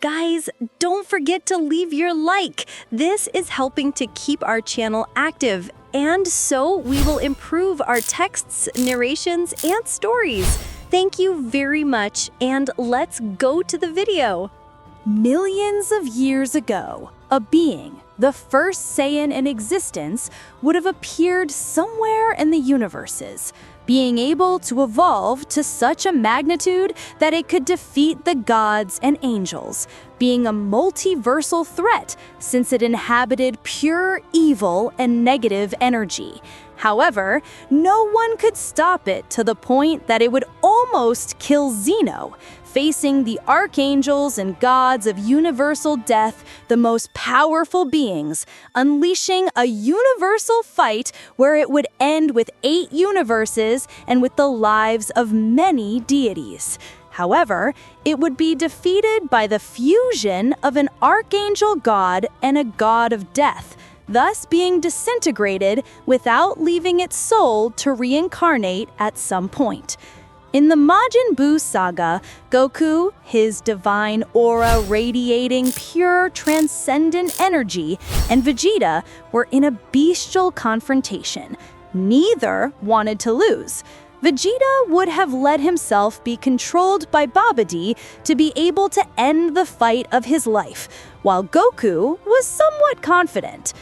Guys, don't forget to leave your like. This is helping to keep our channel active, and so we will improve our texts, narrations, and stories. Thank you very much, and let's go to the video. Millions of years ago, a being, the first Saiyan in existence, would have appeared somewhere in the universes, being able to evolve to such a magnitude that it could defeat the gods and angels, being a multiversal threat since it inhabited pure evil and negative energy. However, no one could stop it to the point that it would almost kill Zeno, facing the archangels and gods of universal death, the most powerful beings, unleashing a universal fight where it would end with 8 universes and with the lives of many deities. However, it would be defeated by the fusion of an archangel god and a god of death, thus being disintegrated without leaving its soul to reincarnate at some point. In the Majin Buu saga, Goku, his divine aura radiating pure transcendent energy, and Vegeta were in a bestial confrontation. Neither wanted to lose. Vegeta would have let himself be controlled by Babidi to be able to end the fight of his life, while Goku was somewhat confident.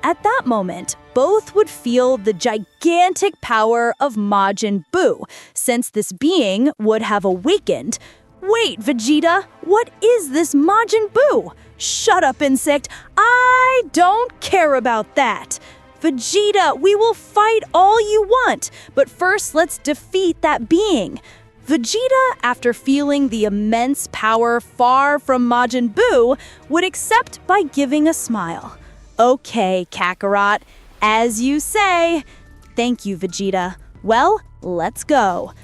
At that moment, both would feel the gigantic power of Majin Buu, since this being would have awakened. Wait, Vegeta, what is this Majin Buu? Shut up, insect. I don't care about that. Vegeta, we will fight all you want, but first let's defeat that being. Vegeta, after feeling the immense power far from Majin Buu, would accept by giving a smile. Okay, Kakarot, as you say. Thank you, Vegeta. Well, let's go.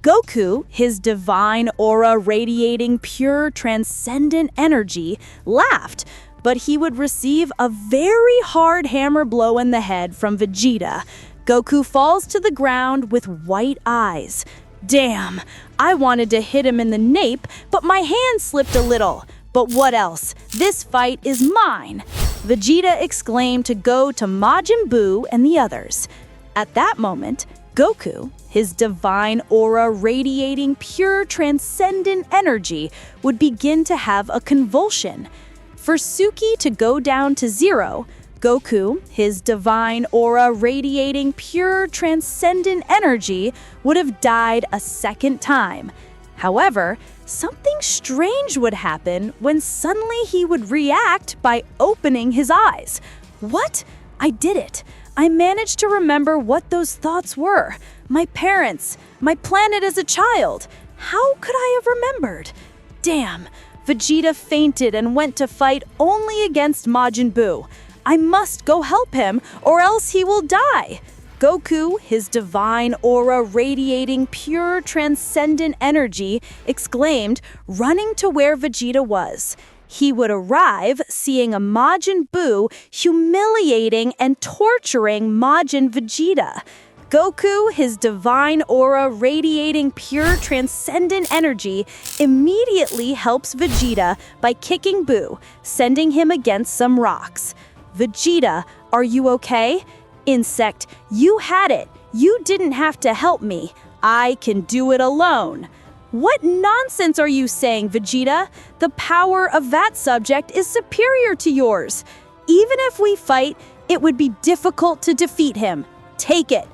Goku, his divine aura radiating pure transcendent energy, laughed, but he would receive a very hard hammer blow in the head from Vegeta. Goku falls to the ground with white eyes. Damn, I wanted to hit him in the nape, but my hand slipped a little. But what else? This fight is mine! Vegeta exclaimed to go to Majin Buu and the others. At that moment, Goku, his divine aura radiating pure transcendent energy, would begin to have a convulsion. For Suki to go down to 0, Goku, his divine aura radiating pure transcendent energy, would have died a second time. However, something strange would happen when suddenly he would react by opening his eyes. What? I did it. I managed to remember what those thoughts were. My parents, my planet as a child. How could I have remembered? Damn, Vegeta fainted and went to fight only against Majin Buu. I must go help him, or else he will die. Goku, his divine aura radiating pure transcendent energy, exclaimed, running to where Vegeta was. He would arrive, seeing a Majin Buu humiliating and torturing Majin Vegeta. Goku, his divine aura radiating pure transcendent energy, immediately helps Vegeta by kicking Buu, sending him against some rocks. Vegeta, are you okay? Insect, you had it. You didn't have to help me. I can do it alone. What nonsense are you saying, Vegeta? The power of that subject is superior to yours. Even if we fight, it would be difficult to defeat him. Take it.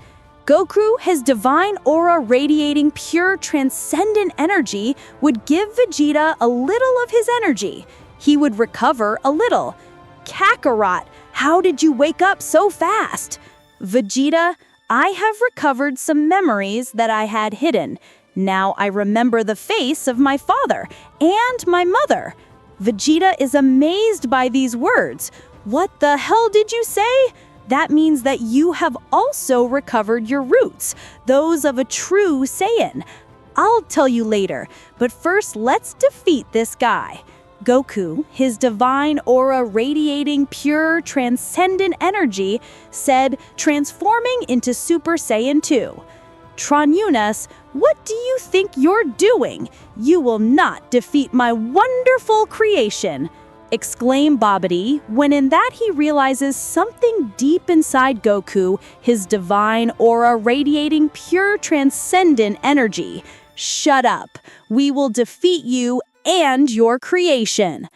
Goku, his divine aura radiating pure transcendent energy, would give Vegeta a little of his energy. He would recover a little. Kakarot, how did you wake up so fast? Vegeta, I have recovered some memories that I had hidden. Now I remember the face of my father and my mother. Vegeta is amazed by these words. What the hell did you say? That means that you have also recovered your roots, those of a true Saiyan. I'll tell you later, but first let's defeat this guy. Goku, his divine aura radiating pure transcendent energy, said, transforming into Super Saiyan 2. Tronunas, what do you think you're doing? You will not defeat my wonderful creation!" exclaimed Babidi, when in that he realizes something deep inside Goku, his divine aura radiating pure transcendent energy. "Shut up! We will defeat you and your creation!"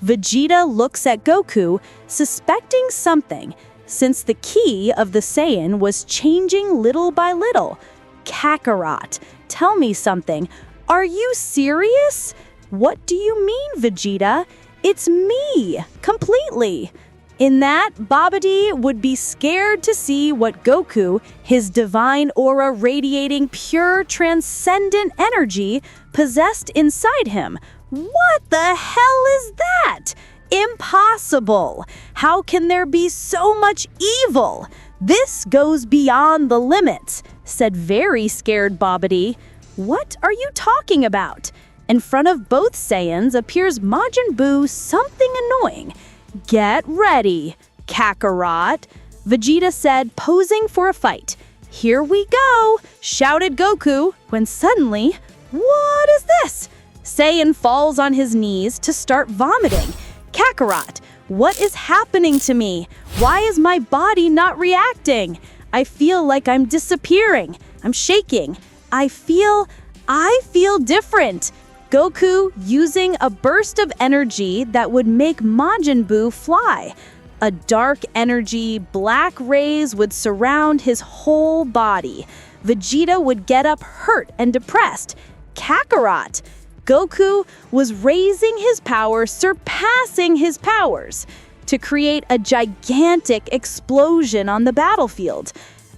Vegeta looks at Goku, suspecting something, since the ki of the Saiyan was changing little by little. "Kakarot, tell me something. Are you serious?" "What do you mean, Vegeta? It's me, completely." In that, Babidi would be scared to see what Goku, his divine aura radiating pure transcendent energy, possessed inside him. What the hell is that? Impossible! How can there be so much evil? This goes beyond the limits, said very scared Babidi. What are you talking about? In front of both Saiyans appears Majin Buu something annoying. "Get ready, Kakarot," Vegeta said, posing for a fight. "Here we go," shouted Goku, when suddenly, what is this? Saiyan falls on his knees to start vomiting. "Kakarot, what is happening to me? Why is my body not reacting? I feel like I'm disappearing. I'm shaking. I feel different." Goku using a burst of energy that would make Majin Buu fly. A dark energy, black rays would surround his whole body. Vegeta would get up hurt and depressed. Kakarot! Goku was raising his power, surpassing his powers, to create a gigantic explosion on the battlefield.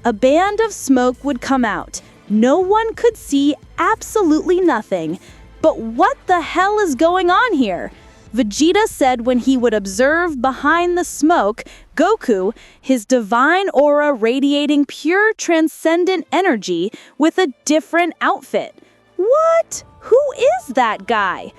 A band of smoke would come out. No one could see absolutely nothing. But what the hell is going on here? Vegeta said when he would observe behind the smoke, Goku, his divine aura radiating pure transcendent energy with a different outfit. What? Who is that guy?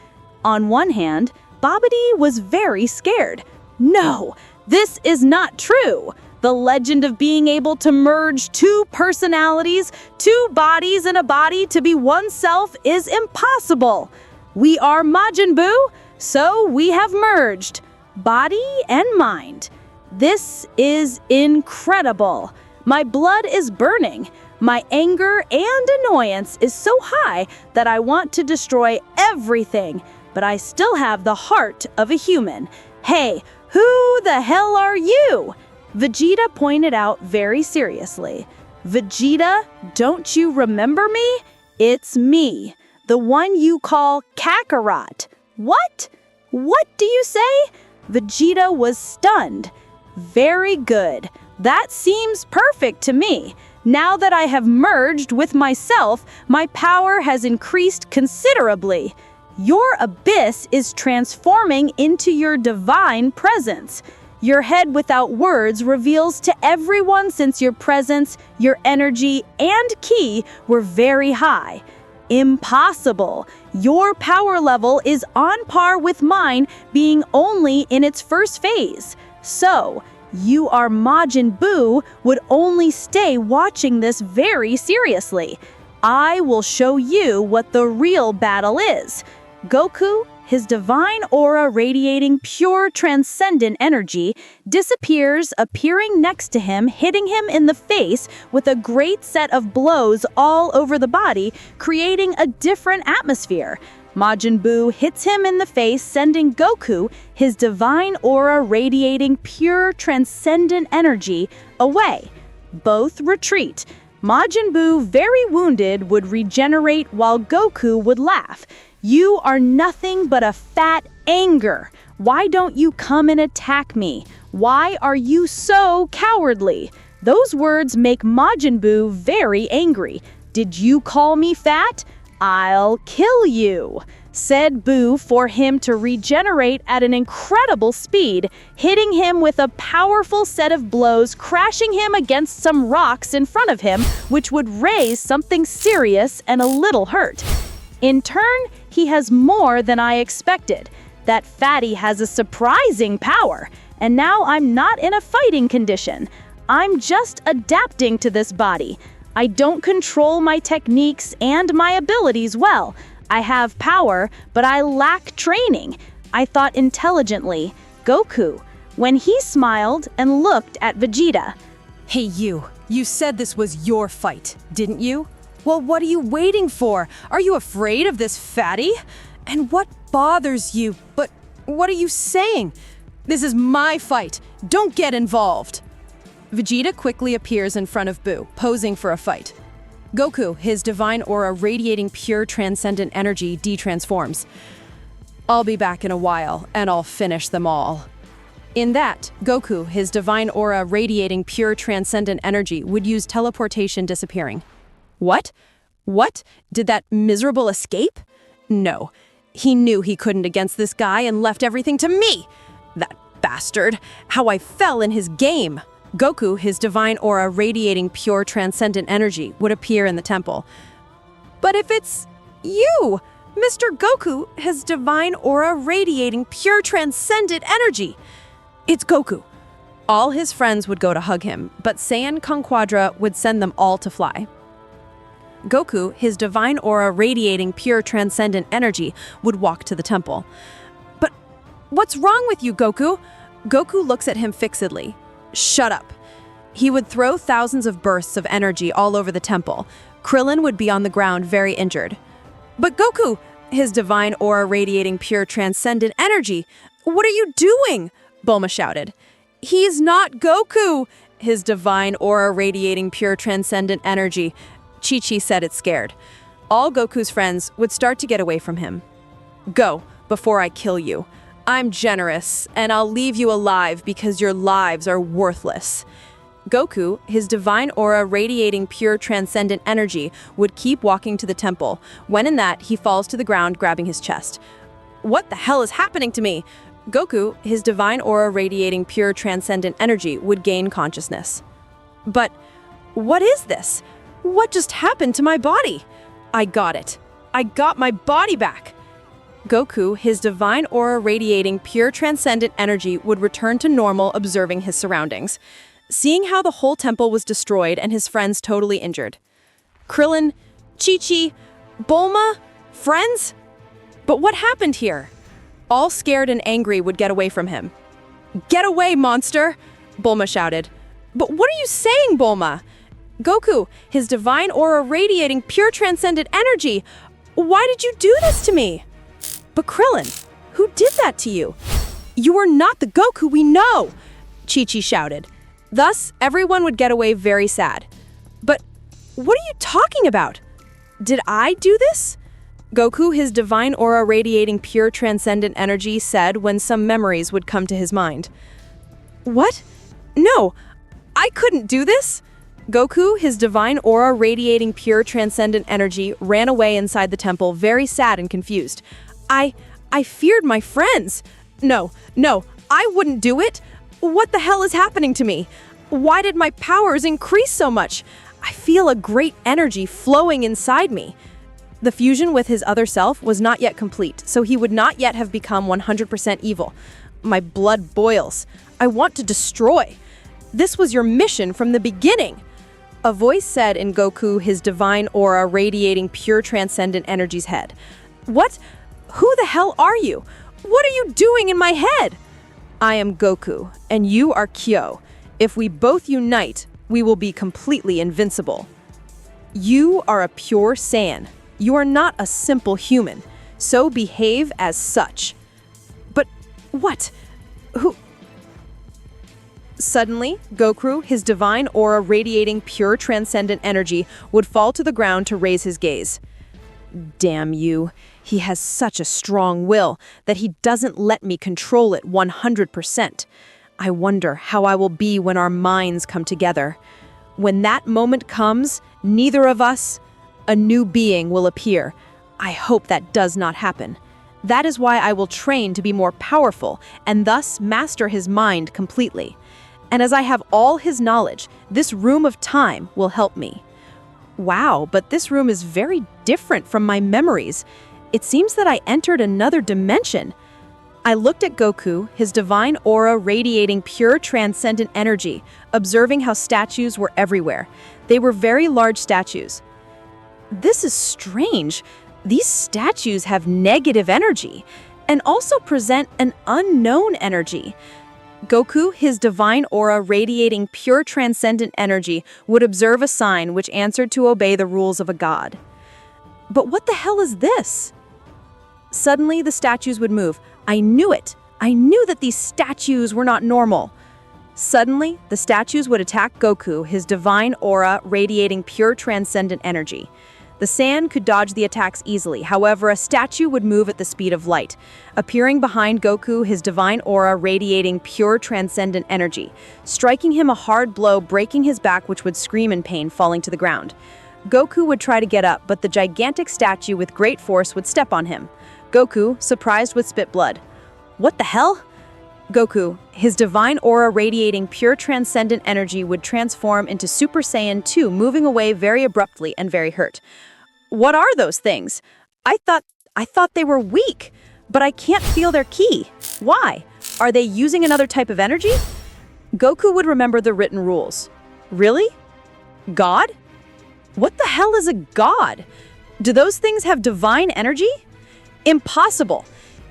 On one hand, Babidi was very scared. No, this is not true. The legend of being able to merge two personalities, two bodies in a body to be oneself is impossible. We are Majin Buu, so we have merged body and mind. This is incredible. My blood is burning. My anger and annoyance is so high that I want to destroy everything, but I still have the heart of a human. Hey, who the hell are you? Vegeta pointed out very seriously. Vegeta, don't you remember me? It's me, the one you call Kakarot. What? What do you say? Vegeta was stunned. Very good. That seems perfect to me. Now that I have merged with myself, my power has increased considerably. Your abyss is transforming into your divine presence. Your head without words reveals to everyone since your presence, your energy, and ki were very high. Impossible. Your power level is on par with mine, being only in its first phase. So, you are Majin Buu would only stay watching this very seriously. I will show you what the real battle is. Goku, his divine aura radiating pure transcendent energy, disappears, appearing next to him, hitting him in the face with a great set of blows all over the body, creating a different atmosphere. Majin Buu hits him in the face, sending Goku, his divine aura radiating pure transcendent energy, away. Both retreat. Majin Buu, very wounded, would regenerate while Goku would laugh. You are nothing but a fat anger. Why don't you come and attack me? Why are you so cowardly? Those words make Majin Buu very angry. Did you call me fat? I'll kill you, said Buu for him to regenerate at an incredible speed, hitting him with a powerful set of blows, crashing him against some rocks in front of him, which would raise something serious and a little hurt. In turn, he has more than I expected. That fatty has a surprising power, and now I'm not in a fighting condition. I'm just adapting to this body. I don't control my techniques and my abilities well. I have power, but I lack training. I thought intelligently. Goku, when he smiled and looked at Vegeta. Hey you said this was your fight, didn't you? Well, what are you waiting for? Are you afraid of this fatty? And what bothers you? But what are you saying? This is my fight. Don't get involved. Vegeta quickly appears in front of Buu, posing for a fight. Goku, his divine aura radiating pure transcendent energy, de-transforms. I'll be back in a while, and I'll finish them all. In that, Goku, his divine aura radiating pure transcendent energy, would use teleportation disappearing. What? What? Did that miserable escape? No. He knew he couldn't against this guy and left everything to me. That bastard. How I fell in his game. Goku, his divine aura radiating pure transcendent energy, would appear in the temple. But if it's you, Mr. Goku, his divine aura radiating pure transcendent energy. It's Goku. All his friends would go to hug him, but Saiyan Conquadra would send them all to fly. Goku, his divine aura radiating pure transcendent energy, would walk to the temple. But what's wrong with you, Goku? Goku looks at him fixedly. Shut up. He would throw thousands of bursts of energy all over the temple. Krillin would be on the ground very injured. But Goku, his divine aura radiating pure transcendent energy, what are you doing? Bulma shouted. He's not Goku, his divine aura radiating pure transcendent energy. Chi-Chi said it scared. All Goku's friends would start to get away from him. Go, before I kill you. I'm generous, and I'll leave you alive because your lives are worthless. Goku, his divine aura radiating pure transcendent energy, would keep walking to the temple. When in that, he falls to the ground, grabbing his chest. What the hell is happening to me? Goku, his divine aura radiating pure transcendent energy, would gain consciousness. But what is this? What just happened to my body? I got it. I got my body back. Goku, his divine aura radiating pure transcendent energy, would return to normal, observing his surroundings, seeing how the whole temple was destroyed and his friends totally injured. Krillin, Chi-Chi, Bulma, friends? But what happened here? All scared and angry would get away from him. Get away, monster! Bulma shouted. But what are you saying, Bulma? Goku, his divine aura radiating pure transcendent energy. Why did you do this to me? But Krillin, who did that to you? You are not the Goku we know, Chi-Chi shouted. Thus, everyone would get away very sad. But what are you talking about? Did I do this? Goku, his divine aura radiating pure transcendent energy, said when some memories would come to his mind. What? No, I couldn't do this. Goku, his divine aura radiating pure transcendent energy, ran away inside the temple, very sad and confused. I feared my friends. No, I wouldn't do it. What the hell is happening to me? Why did my powers increase so much? I feel a great energy flowing inside me. The fusion with his other self was not yet complete, so he would not yet have become 100% evil. My blood boils. I want to destroy. This was your mission from the beginning. A voice said in Goku, his divine aura radiating pure transcendent energy's head. What? Who the hell are you? What are you doing in my head? I am Goku, and you are Kyo. If we both unite, we will be completely invincible. You are a pure Saiyan. You are not a simple human, so behave as such. But what? Who? Suddenly, Goku, his divine aura radiating pure transcendent energy, would fall to the ground to raise his gaze. Damn you. He has such a strong will that he doesn't let me control it 100%. I wonder how I will be when our minds come together. When that moment comes, neither of us, a new being will appear. I hope that does not happen. That is why I will train to be more powerful and thus master his mind completely. And as I have all his knowledge, this room of time will help me. Wow, but this room is very different from my memories. It seems that I entered another dimension. I looked at Goku, his divine aura radiating pure transcendent energy, observing how statues were everywhere. They were very large statues. This is strange. These statues have negative energy and also present an unknown energy. Goku, his divine aura radiating pure transcendent energy, would observe a sign which answered to obey the rules of a god. But what the hell is this? Suddenly, the statues would move. I knew it. I knew that these statues were not normal. Suddenly, the statues would attack Goku, his divine aura radiating pure transcendent energy. The Saiyan could dodge the attacks easily. However, a statue would move at the speed of light, appearing behind Goku, his divine aura radiating pure transcendent energy, striking him a hard blow, breaking his back, which would scream in pain, falling to the ground. Goku would try to get up, but the gigantic statue with great force would step on him. Goku, surprised, would spit blood. What the hell? Goku, his divine aura radiating pure transcendent energy, would transform into Super Saiyan 2, moving away very abruptly and very hurt. What are those things? I thought they were weak, but I can't feel their ki. Why? Are they using another type of energy? Goku would remember the written rules. Really? God? What the hell is a god? Do those things have divine energy? Impossible.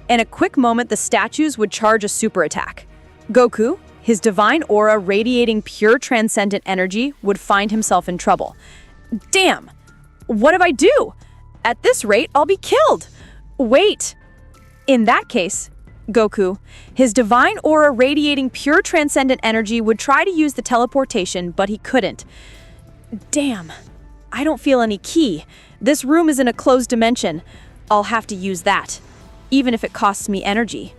In a quick moment, the statues would charge a super attack. Goku, his divine aura radiating pure transcendent energy, would find himself in trouble. Damn! What do I do? At this rate, I'll be killed. Wait. In that case, Goku, his divine aura radiating pure transcendent energy, would try to use the teleportation, but he couldn't. Damn. I don't feel any ki. This room is in a closed dimension. I'll have to use that, even if it costs me energy.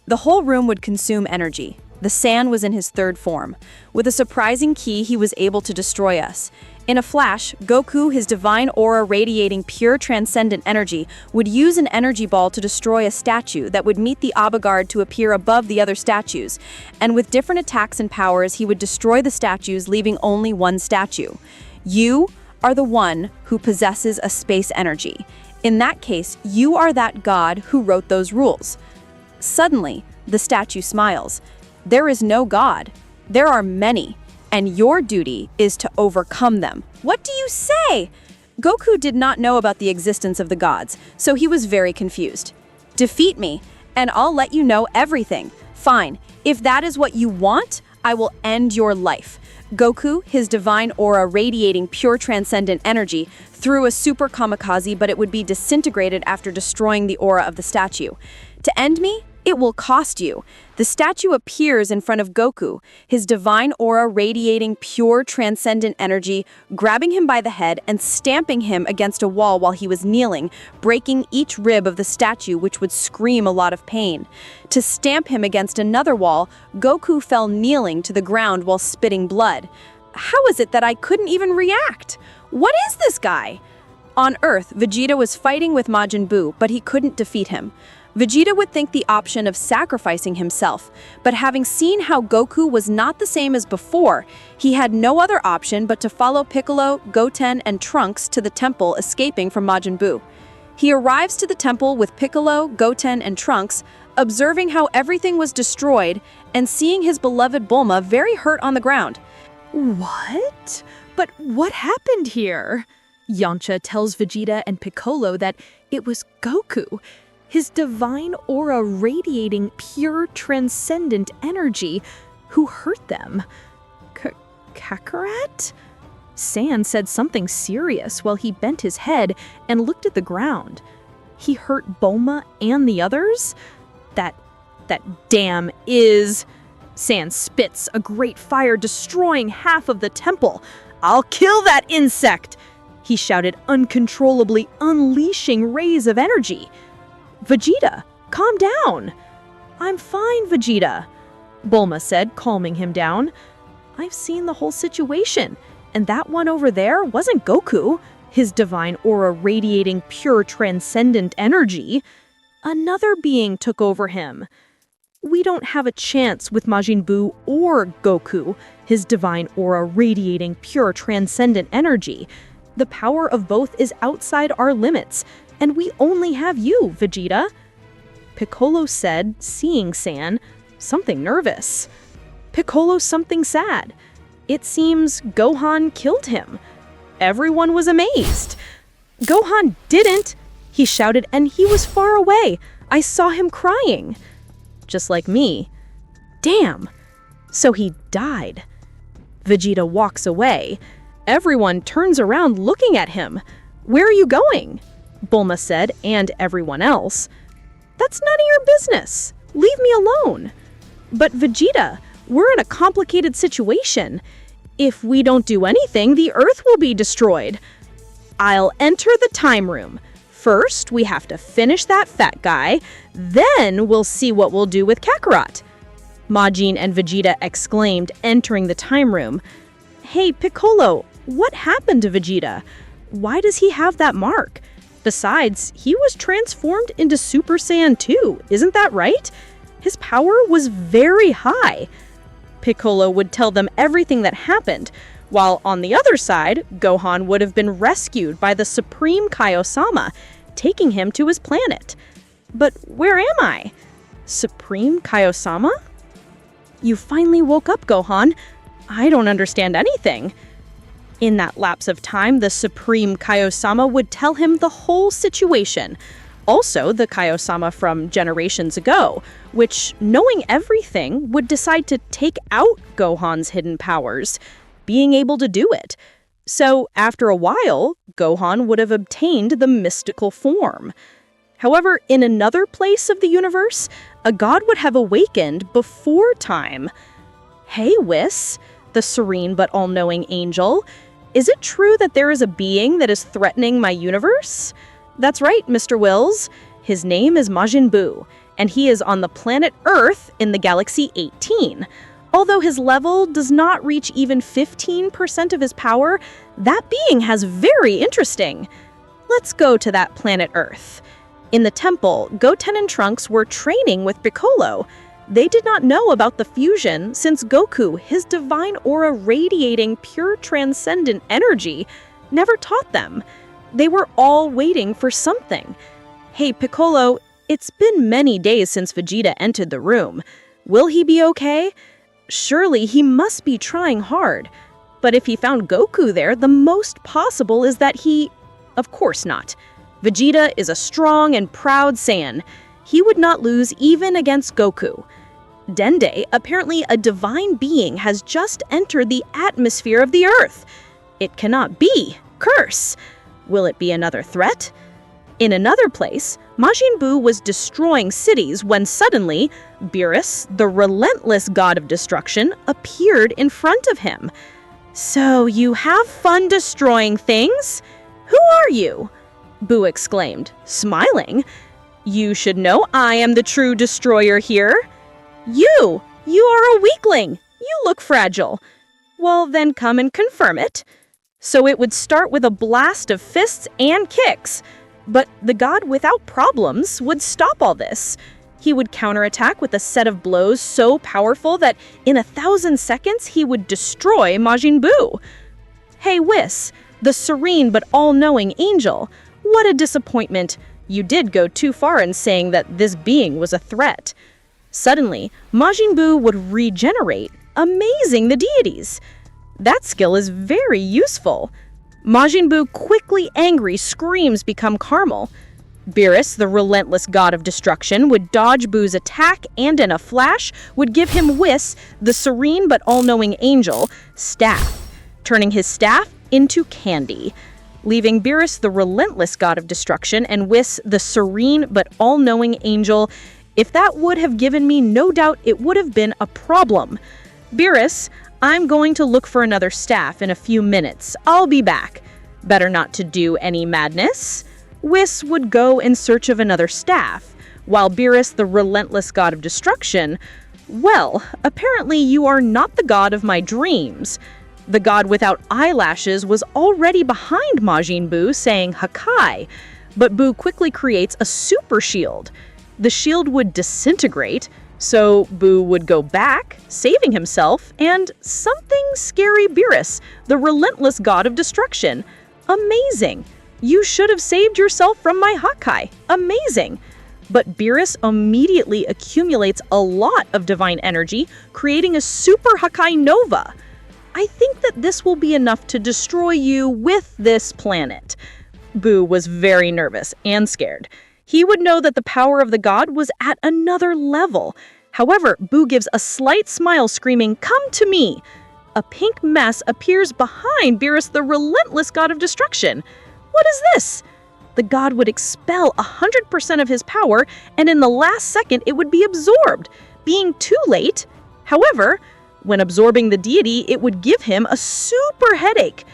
The whole room would consume energy. The Saiyan was in his third form. With a surprising ki, he was able to destroy us. In a flash, Goku, his divine aura radiating pure transcendent energy, would use an energy ball to destroy a statue that would meet the avant-garde to appear above the other statues. And with different attacks and powers, he would destroy the statues, leaving only one statue. You are the one who possesses a space energy. In that case, you are that god who wrote those rules. Suddenly, the statue smiles. There is no god. There are many, and your duty is to overcome them. What do you say? Goku did not know about the existence of the gods, so he was very confused. Defeat me, and I'll let you know everything. Fine, if that is what you want, I will end your life. Goku, his divine aura radiating pure transcendent energy, threw a super kamikaze, but it would be disintegrated after destroying the aura of the statue. To end me, it will cost you. The statue appears in front of Goku, his divine aura radiating pure transcendent energy, grabbing him by the head and stamping him against a wall while he was kneeling, breaking each rib of the statue, which would scream a lot of pain. To stamp him against another wall, Goku fell kneeling to the ground while spitting blood. How is it that I couldn't even react? What is this guy? On Earth, Vegeta was fighting with Majin Buu, but he couldn't defeat him. Vegeta would think the option of sacrificing himself, but having seen how Goku was not the same as before, he had no other option but to follow Piccolo, Goten, and Trunks to the temple, escaping from Majin Buu. He arrives to the temple with Piccolo, Goten, and Trunks, observing how everything was destroyed and seeing his beloved Bulma very hurt on the ground. What? But what happened here? Yamcha tells Vegeta and Piccolo that it was Goku, his divine aura radiating pure transcendent energy, who hurt them. Kakarot? Saiyan said something serious while he bent his head and looked at the ground. He hurt Bulma and the others? That damn is... Saiyan spits a great fire, destroying half of the temple. I'll kill that insect! He shouted uncontrollably, unleashing rays of energy. Vegeta, calm down. I'm fine, Vegeta, Bulma said, calming him down. I've seen the whole situation, and that one over there wasn't Goku, his divine aura radiating pure transcendent energy. Another being took over him. We don't have a chance with Majin Buu or Goku, his divine aura radiating pure transcendent energy. The power of both is outside our limits, and we only have you, Vegeta. Piccolo said, seeing Saiyan, something nervous. Piccolo something sad. It seems Gohan killed him. Everyone was amazed. Gohan didn't! He shouted, and he was far away. I saw him crying. Just like me. Damn. So he died. Vegeta walks away. Everyone turns around looking at him. Where are you going? Bulma said, and everyone else. That's none of your business. Leave me alone. But Vegeta, we're in a complicated situation. If we don't do anything, the Earth will be destroyed. I'll enter the time room. First, we have to finish that fat guy. Then we'll see what we'll do with Kakarot. Majin and Vegeta exclaimed, entering the time room. Hey, Piccolo, what happened to Vegeta? Why does he have that mark? Besides, he was transformed into Super Saiyan 2, isn't that right? His power was very high. Piccolo would tell them everything that happened, while on the other side, Gohan would have been rescued by the Supreme Kaiosama, taking him to his planet. But where am I? Supreme Kaiosama? You finally woke up, Gohan. I don't understand anything. In that lapse of time, the Supreme Kaiosama would tell him the whole situation. Also, the Kaiosama from generations ago, which, knowing everything, would decide to take out Gohan's hidden powers, being able to do it. So, after a while, Gohan would have obtained the mystical form. However, in another place of the universe, a god would have awakened before time. Hey, Whis, the serene but all-knowing angel, is it true that there is a being that is threatening my universe? That's right, Mr. Wills. His name is Majin Buu, and he is on the planet Earth in the galaxy 18. Although his level does not reach even 15% of his power, that being has very interesting. Let's go to that planet Earth. In the temple, Goten and Trunks were training with Piccolo. They did not know about the fusion since Goku, his divine aura radiating pure transcendent energy, never taught them. They were all waiting for something. Hey, Piccolo, it's been many days since Vegeta entered the room. Will he be okay? Surely he must be trying hard. But if he found Goku there, the most possible is that he... Of course not. Vegeta is a strong and proud Saiyan. He would not lose even against Goku. Dende, apparently a divine being, has just entered the atmosphere of the Earth. It cannot be. Curse. Will it be another threat? In another place, Majin Buu was destroying cities when suddenly, Beerus, the relentless god of destruction, appeared in front of him. So you have fun destroying things? Who are you? Buu exclaimed, smiling. You should know I am the true destroyer here. You are a weakling. You look fragile. Well, then come and confirm it. So it would start with a blast of fists and kicks. But the god without problems would stop all this. He would counterattack with a set of blows so powerful that in 1,000 seconds he would destroy Majin Buu. Hey, Whis, the serene but all-knowing angel, what a disappointment. You did go too far in saying that this being was a threat. Suddenly, Majin Buu would regenerate, amazing the deities. That skill is very useful. Majin Buu, quickly angry, screams become caramel. Beerus, the relentless god of destruction, would dodge Buu's attack and in a flash would give him Whis, the serene but all-knowing angel, staff, turning his staff into candy, leaving Beerus, the relentless god of destruction, and Whis, the serene but all-knowing angel. If that would have given me no doubt, it would have been a problem. Beerus, I'm going to look for another staff in a few minutes. I'll be back. Better not to do any madness. Whis would go in search of another staff, while Beerus, the relentless god of destruction, well, apparently you are not the god of my dreams. The god without eyelashes was already behind Majin Buu saying Hakai, but Buu quickly creates a super shield. The shield would disintegrate, so Buu would go back, saving himself, and something scary Beerus, the relentless god of destruction. Amazing! You should have saved yourself from my Hakai. Amazing! But Beerus immediately accumulates a lot of divine energy, creating a super Hakai Nova. I think that this will be enough to destroy you with this planet. Boo was very nervous and scared. He would know that the power of the god was at another level. However, Boo gives a slight smile, screaming, "Come to me!" A pink mess appears behind Beerus, the relentless god of destruction. What is this? The god would expel 100% of his power, and in the last second it would be absorbed, being too late. However, when absorbing the deity, it would give him a super headache.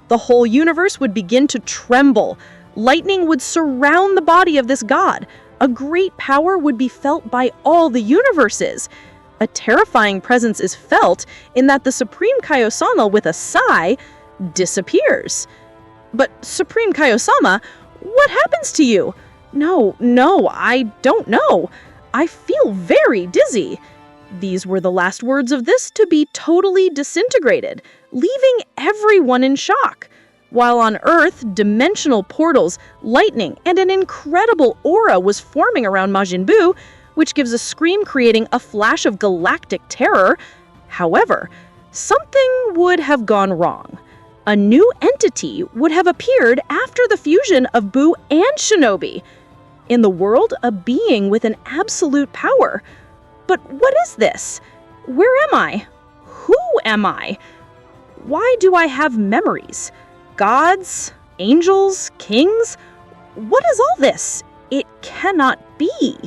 The whole universe would begin to tremble. Lightning would surround the body of this god. A great power would be felt by all the universes. A terrifying presence is felt in that the Supreme Kaiosama, with a sigh, disappears. But Supreme Kaiosama, what happens to you? No, I don't know. I feel very dizzy. These were the last words of this to be totally disintegrated, leaving everyone in shock. While on Earth, dimensional portals, lightning, and an incredible aura was forming around Majin Buu, which gives a scream creating a flash of galactic terror. However, something would have gone wrong. A new entity would have appeared after the fusion of Buu and Shinobi. In the world, a being with an absolute power. But what is this? Where am I? Who am I? Why do I have memories? Gods? Angels? Kings? What is all this? It cannot be.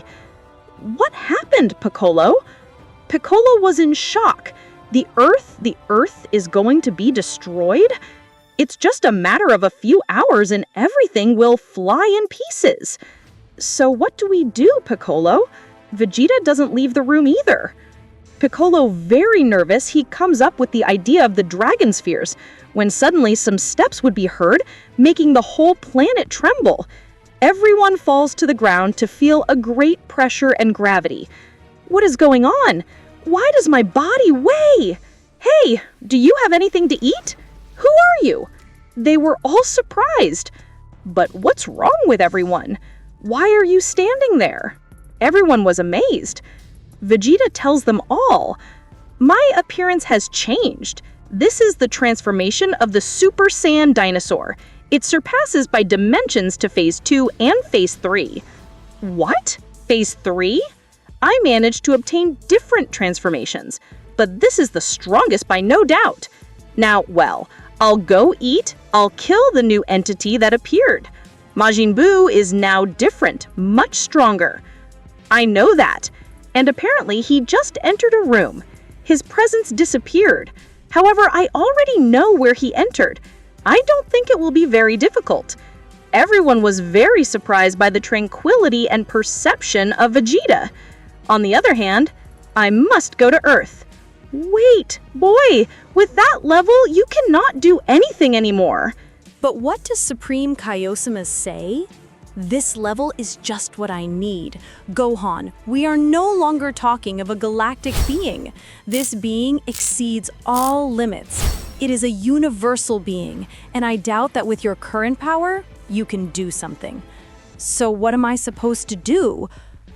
What happened, Piccolo? Piccolo was in shock. The Earth is going to be destroyed? It's just a matter of a few hours and everything will fly in pieces. So what do we do, Piccolo? Vegeta doesn't leave the room either. Piccolo, very nervous, he comes up with the idea of the dragon spheres, when suddenly some steps would be heard, making the whole planet tremble. Everyone falls to the ground to feel a great pressure and gravity. What is going on? Why does my body weigh? Hey, do you have anything to eat? Who are you? They were all surprised. But what's wrong with everyone? Why are you standing there? Everyone was amazed. Vegeta tells them all, "My appearance has changed. This is the transformation of the Super Saiyan dinosaur. It surpasses by dimensions to Phase 2 and Phase 3. What? Phase 3? I managed to obtain different transformations, but this is the strongest by no doubt. Now, well, I'll go eat, I'll kill the new entity that appeared. Majin Buu is now different, much stronger. I know that. And apparently he just entered a room. His presence disappeared. However, I already know where he entered. I don't think it will be very difficult." Everyone was very surprised by the tranquility and perception of Vegeta. On the other hand, I must go to Earth. Wait, boy, with that level, you cannot do anything anymore. But what does Supreme Kaiosama say? This level is just what I need. Gohan, we are no longer talking of a galactic being. This being exceeds all limits. It is a universal being, and I doubt that with your current power, you can do something. So what am I supposed to do?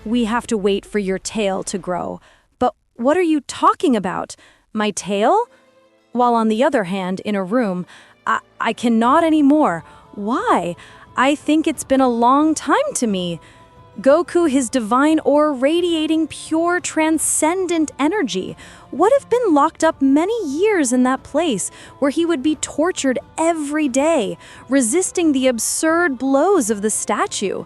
We have to wait for your tail to grow. But what are you talking about? My tail? While on the other hand, in a room, I cannot anymore. Why? I think it's been a long time to me. Goku, his divine aura radiating pure transcendent energy, would have been locked up many years in that place where he would be tortured every day, resisting the absurd blows of the statue.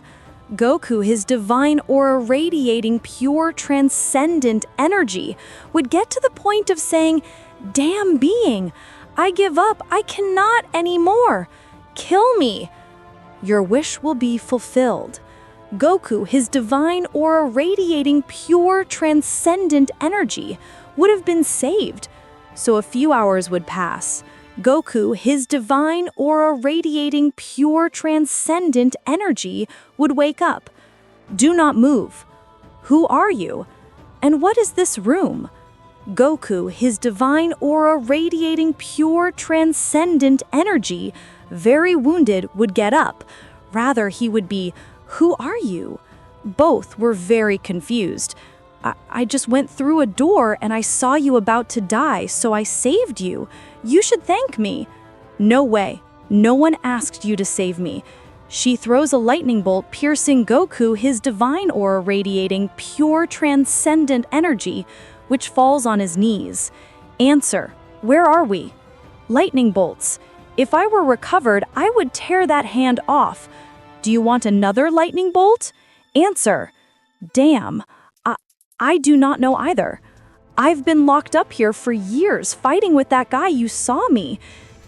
Goku, his divine aura radiating pure transcendent energy, would get to the point of saying, "Damn being, I give up, I cannot anymore. Kill me." Your wish will be fulfilled. Goku, his divine aura radiating pure transcendent energy, would have been saved. So a few hours would pass. Goku, his divine aura radiating pure transcendent energy, would wake up. Do not move. Who are you? And what is this room? Goku, his divine aura radiating pure transcendent energy, very wounded, would get up. Rather, he would be, "Who are you?" Both were very confused. I just went through a door and I saw you about to die, so I saved you. You should thank me." "No way. No one asked you to save me." She throws a lightning bolt, piercing Goku, his divine aura radiating pure transcendent energy, which falls on his knees. "Answer, where are we?" "Lightning bolts. If I were recovered, I would tear that hand off. Do you want another lightning bolt?" "Answer, damn, I do not know either. I've been locked up here for years fighting with that guy you saw me.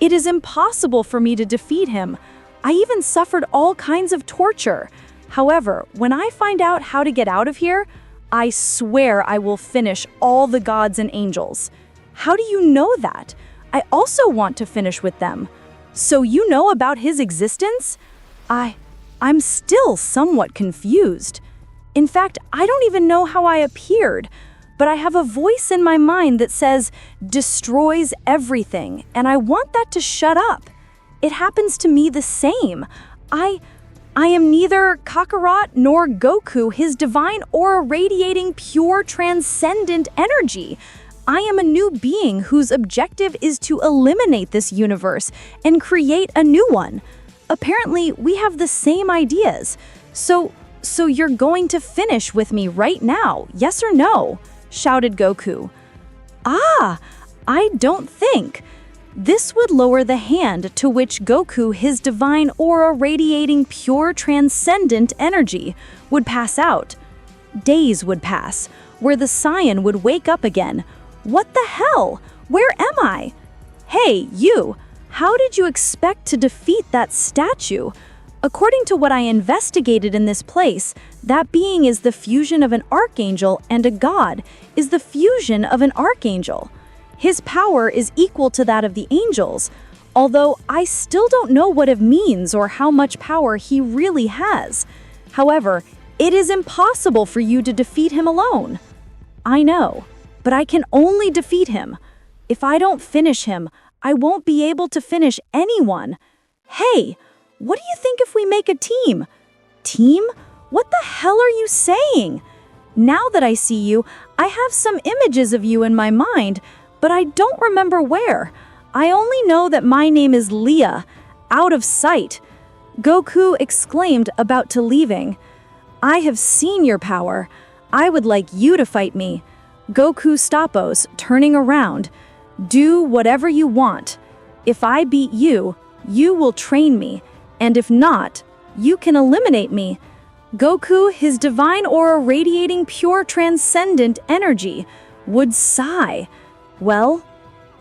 It is impossible for me to defeat him. I even suffered all kinds of torture. However, when I find out how to get out of here, I swear I will finish all the gods and angels." "How do you know that? I also want to finish with them." "So you know about his existence?" I'm still somewhat confused. In fact, I don't even know how I appeared, but I have a voice in my mind that says, "destroys everything," and I want that to shut up. It happens to me the same. I am neither Kakarot nor Goku, his divine aura radiating pure transcendent energy. I am a new being whose objective is to eliminate this universe and create a new one. Apparently, we have the same ideas. So you're going to finish with me right now, yes or no?" shouted Goku. I don't think. This would lower the hand to which Goku, his divine aura radiating pure transcendent energy, would pass out. Days would pass, where the Saiyan would wake up again. "What the hell? Where am I?" "Hey, you! How did you expect to defeat that statue? According to what I investigated in this place, that being is the fusion of an archangel, and a god is the fusion of an archangel. His power is equal to that of the angels, although I still don't know what it means or how much power he really has. However, it is impossible for you to defeat him alone." "I know, but I can only defeat him. If I don't finish him, I won't be able to finish anyone. Hey, what do you think if we make a team?" "Team? What the hell are you saying?" "Now that I see you, I have some images of you in my mind, but I don't remember where. I only know that my name is Leah, out of sight." Goku exclaimed, about to leaving. "I have seen your power. I would like you to fight me." Goku stoppos, turning around. "Do whatever you want. If I beat you, you will train me, and if not, you can eliminate me." Goku, his divine aura radiating pure transcendent energy, would sigh. "Well,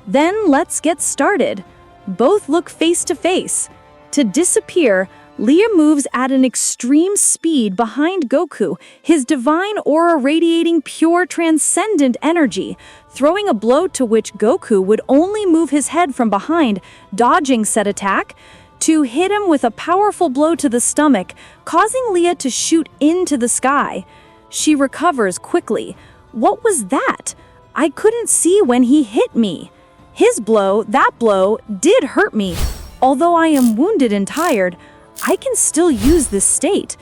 then let's get started." Both look face to face. To disappear, Leah moves at an extreme speed behind Goku, his divine aura radiating pure transcendent energy, throwing a blow to which Goku would only move his head from behind, dodging said attack, to hit him with a powerful blow to the stomach, causing Leah to shoot into the sky. She recovers quickly. What was that? I couldn't see when he hit me. That blow, did hurt me. Although I am wounded and tired, I can still use this state.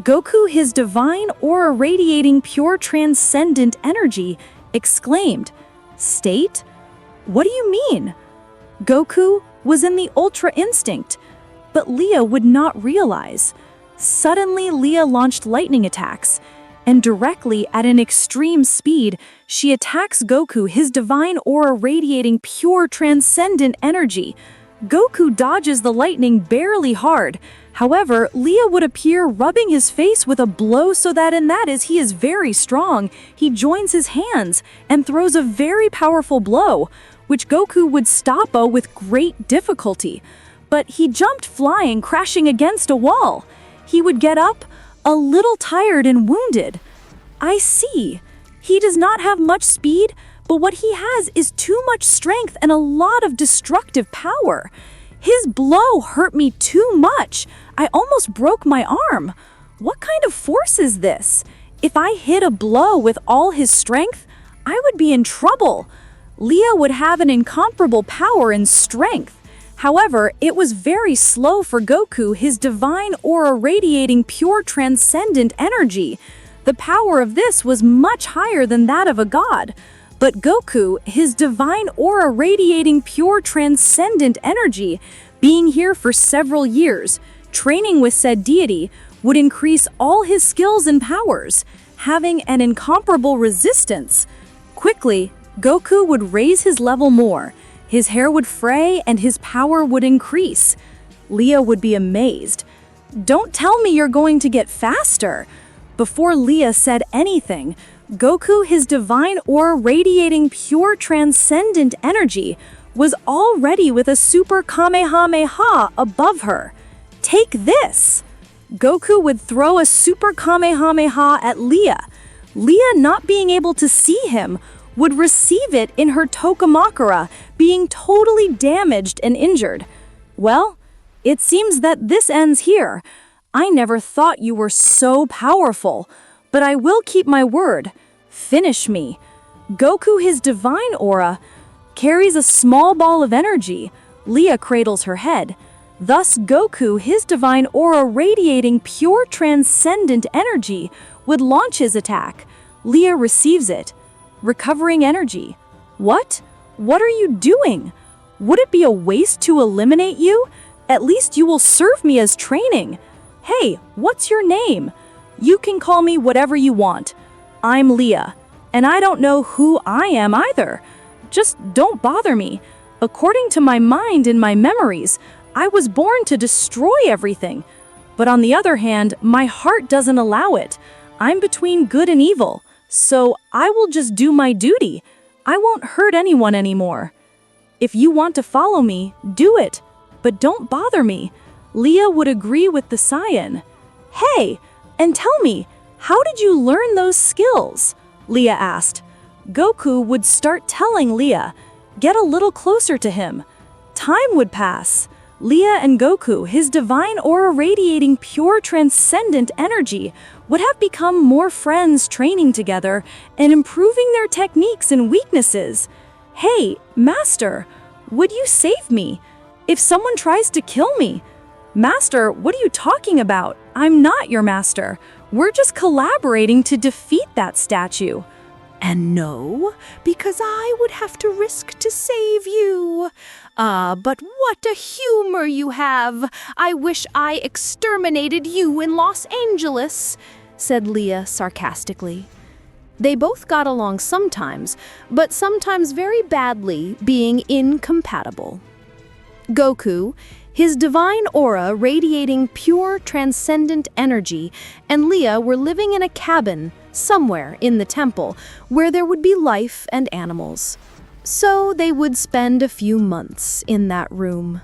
Goku, his divine aura radiating pure transcendent energy, exclaimed, "State? What do you mean?" Goku was in the Ultra Instinct, but Leah would not realize. Suddenly, Leah launched lightning attacks, and directly at an extreme speed, she attacks Goku, his divine aura radiating pure transcendent energy. Goku dodges the lightning barely hard. However, Leah would appear rubbing his face with a blow so that he is very strong. He joins his hands and throws a very powerful blow, which Goku would stop with great difficulty. But he jumped flying, crashing against a wall. He would get up, a little tired and wounded. I see. He does not have much speed, but what he has is too much strength and a lot of destructive power. His blow hurt me too much. I almost broke my arm. What kind of force is this? If I hit a blow with all his strength, I would be in trouble. Leah would have an incomparable power and strength. However, it was very slow for Goku, his divine aura radiating pure transcendent energy. The power of this was much higher than that of a god. But Goku, his divine aura radiating pure transcendent energy, being here for several years, training with said deity, would increase all his skills and powers, having an incomparable resistance. Quickly, Goku would raise his level more, his hair would fray and his power would increase. Leah would be amazed. "Don't tell me you're going to get faster." Before Leah said anything, Goku, his divine aura radiating pure transcendent energy, was already with a super Kamehameha above her. "Take this!" Goku would throw a super Kamehameha at Leah. Leah, not being able to see him, would receive it in her Tokamakura, being totally damaged and injured. Well, it seems that this ends here. I never thought you were so powerful, but I will keep my word. Finish me. Goku, his divine aura, carries a small ball of energy. Leah cradles her head. Thus, Goku, his divine aura radiating pure transcendent energy, would launch his attack. Leah receives it, recovering energy. What? What are you doing? Would it be a waste to eliminate you? At least you will serve me as training. Hey, what's your name? You can call me whatever you want. I'm Leah, and I don't know who I am either. Just don't bother me. According to my mind and my memories, I was born to destroy everything. But on the other hand, my heart doesn't allow it. I'm between good and evil, so I will just do my duty. I won't hurt anyone anymore. If you want to follow me, do it, but don't bother me. Leah would agree with the Saiyan. Hey, and tell me, how did you learn those skills? Leah asked. Goku would start telling Leah, get a little closer to him. Time would pass. Leah and Goku, his divine aura radiating pure transcendent energy, would have become more friends training together and improving their techniques and weaknesses. Hey, Master, would you save me? If someone tries to kill me? Master, what are you talking about? I'm not your master. We're just collaborating to defeat that statue. And no, because I would have to risk to save you. But what a humor you have! I wish I exterminated you in Los Angeles, said Leah sarcastically. They both got along sometimes, but sometimes very badly, being incompatible. Goku, his divine aura radiating pure transcendent energy, and Leah were living in a cabin somewhere in the temple where there would be life and animals. So they would spend a few months in that room.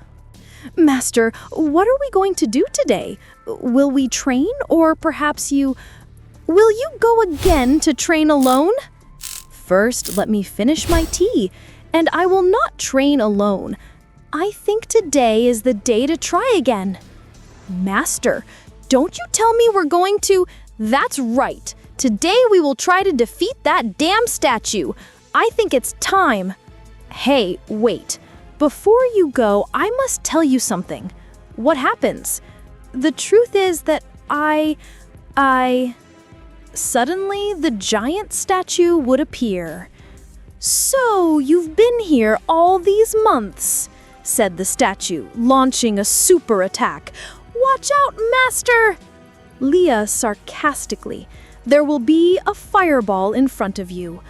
Master, what are we going to do today? Will we train, or perhaps will you go again to train alone? First, let me finish my tea, and I will not train alone. I think today is the day to try again. Master, don't you tell me we're going to... That's right. Today we will try to defeat that damn statue. I think it's time. Hey, wait. Before you go, I must tell you something. What happens? The truth is that Suddenly, the giant statue would appear. So, you've been here all these months, said the statue, launching a super attack. Watch out, Master! Leah sarcastically. There will be a fireball in front of you.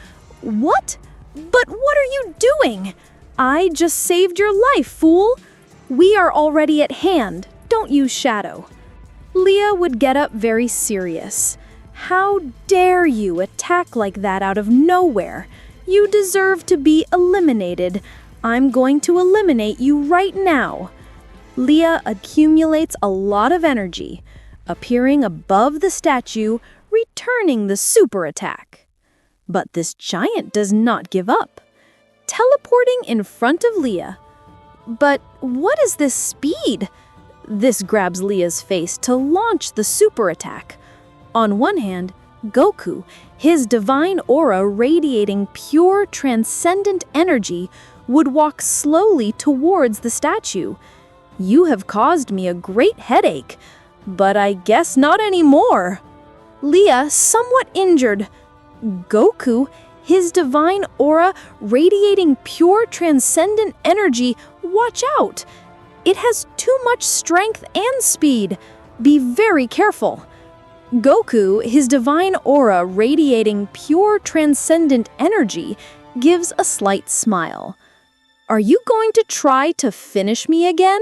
What? But what are you doing? I just saved your life, fool. We are already at hand. Don't use shadow. Leah would get up very serious. How dare you attack like that out of nowhere? You deserve to be eliminated. I'm going to eliminate you right now. Leah accumulates a lot of energy, appearing above the statue, returning the super attack. But this giant does not give up, teleporting in front of Leah. But what is this speed? This grabs Leah's face to launch the super attack. On one hand, Goku, his divine aura radiating pure transcendent energy, would walk slowly towards the statue. You have caused me a great headache, but I guess not anymore. Leah somewhat injured. Goku, his divine aura radiating pure transcendent energy, watch out! It has too much strength and speed. Be very careful. Goku, his divine aura radiating pure transcendent energy, gives a slight smile. Are you going to try to finish me again?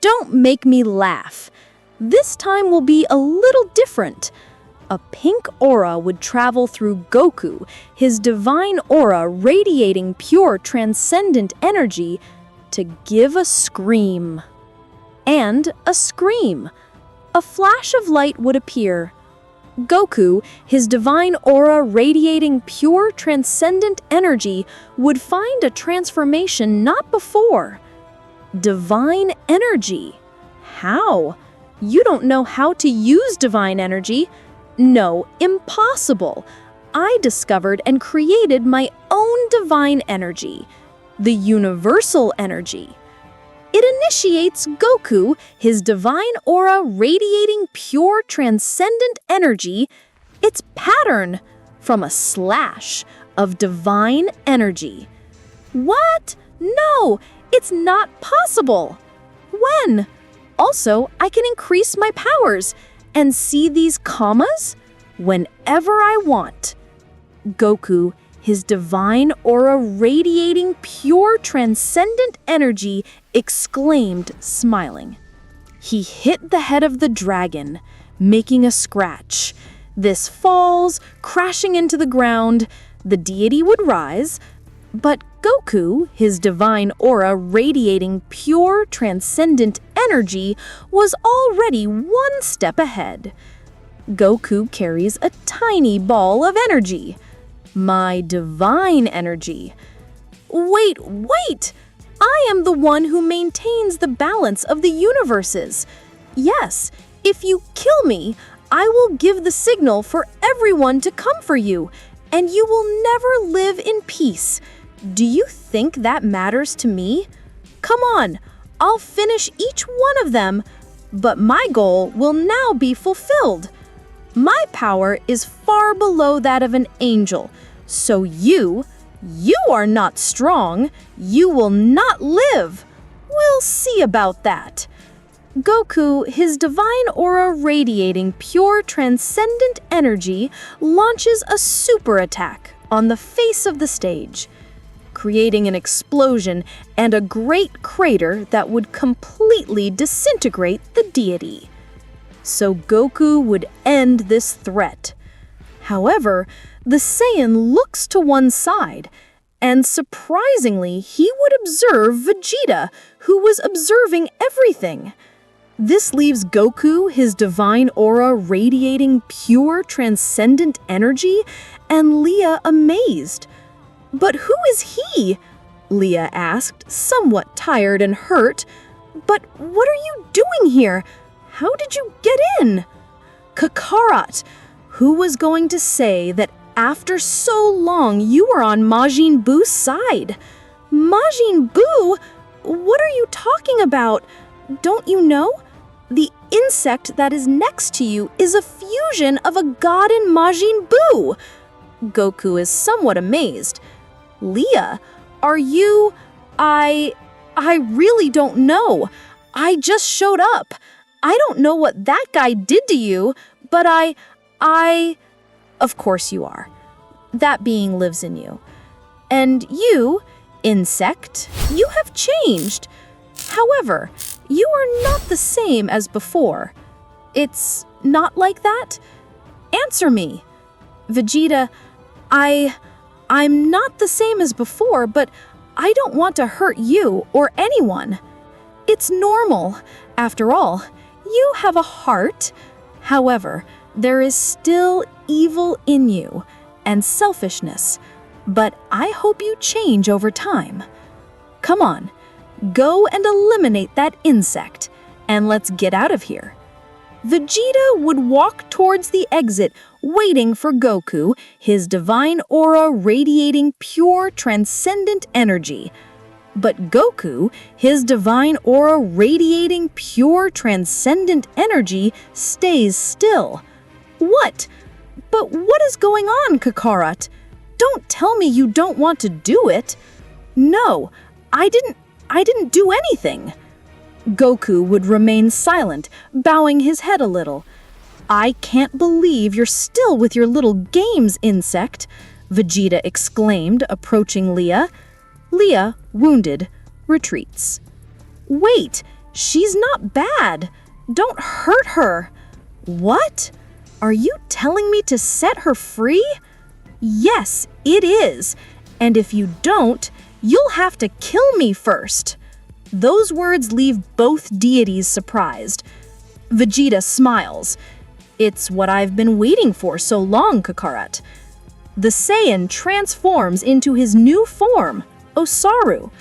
Don't make me laugh. This time will be a little different. A pink aura would travel through Goku, his divine aura radiating pure transcendent energy, to give a scream. And a scream. A flash of light would appear. Goku, his divine aura radiating pure transcendent energy, would find a transformation not before. Divine energy. How? You don't know how to use divine energy. No, impossible. I discovered and created my own divine energy, the universal energy. It initiates Goku, his divine aura radiating pure transcendent energy, its pattern from a slash of divine energy. What? No, it's not possible. When? Also, I can increase my powers and see these commas whenever I want. Goku, his divine aura radiating pure transcendent energy, exclaimed, smiling. He hit the head of the dragon, making a scratch. This falls, crashing into the ground. The deity would rise, but Goku, his divine aura radiating pure transcendent energy, was already one step ahead. Goku carries a tiny ball of energy. My divine energy. Wait! I am the one who maintains the balance of the universes. Yes, if you kill me, I will give the signal for everyone to come for you, and you will never live in peace. Do you think that matters to me? Come on, I'll finish each one of them, but my goal will now be fulfilled. My power is far below that of an angel, so you are not strong. You will not live. We'll see about that. Goku, his divine aura radiating pure transcendent energy, launches a super attack on the face of the stage, creating an explosion and a great crater that would completely disintegrate the deity. So Goku would end this threat. However, the Saiyan looks to one side, and surprisingly, he would observe Vegeta, who was observing everything. This leaves Goku, his divine aura radiating pure transcendent energy, and Leah amazed. But who is he? Leah asked, somewhat tired and hurt. But what are you doing here? How did you get in? Kakarot, who was going to say that after so long you were on Majin Buu's side? Majin Buu? What are you talking about? Don't you know? The insect that is next to you is a fusion of a god and Majin Buu. Goku is somewhat amazed. Leah, are you... I really don't know. I just showed up. I don't know what that guy did to you, but Of course you are. That being lives in you. And you, insect, you have changed. However, you are not the same as before. It's not like that? Answer me. Vegeta, I'm not the same as before, but I don't want to hurt you or anyone. It's normal. After all, you have a heart. However, there is still evil in you and selfishness, but I hope you change over time. Come on, go and eliminate that insect, and let's get out of here. Vegeta would walk towards the exit, waiting for Goku, his divine aura radiating pure transcendent energy. But Goku, his divine aura radiating pure transcendent energy, stays still. What? But what is going on, Kakarot? Don't tell me you don't want to do it. No, I didn't do anything. Goku would remain silent, bowing his head a little. I can't believe you're still with your little games, insect, Vegeta exclaimed, approaching Leah. Leah, wounded, retreats. Wait, she's not bad. Don't hurt her. What? Are you telling me to set her free? Yes, it is. And if you don't, you'll have to kill me first. Those words leave both deities surprised. Vegeta smiles. It's what I've been waiting for so long, Kakarot. The Saiyan transforms into his new form, Osaru,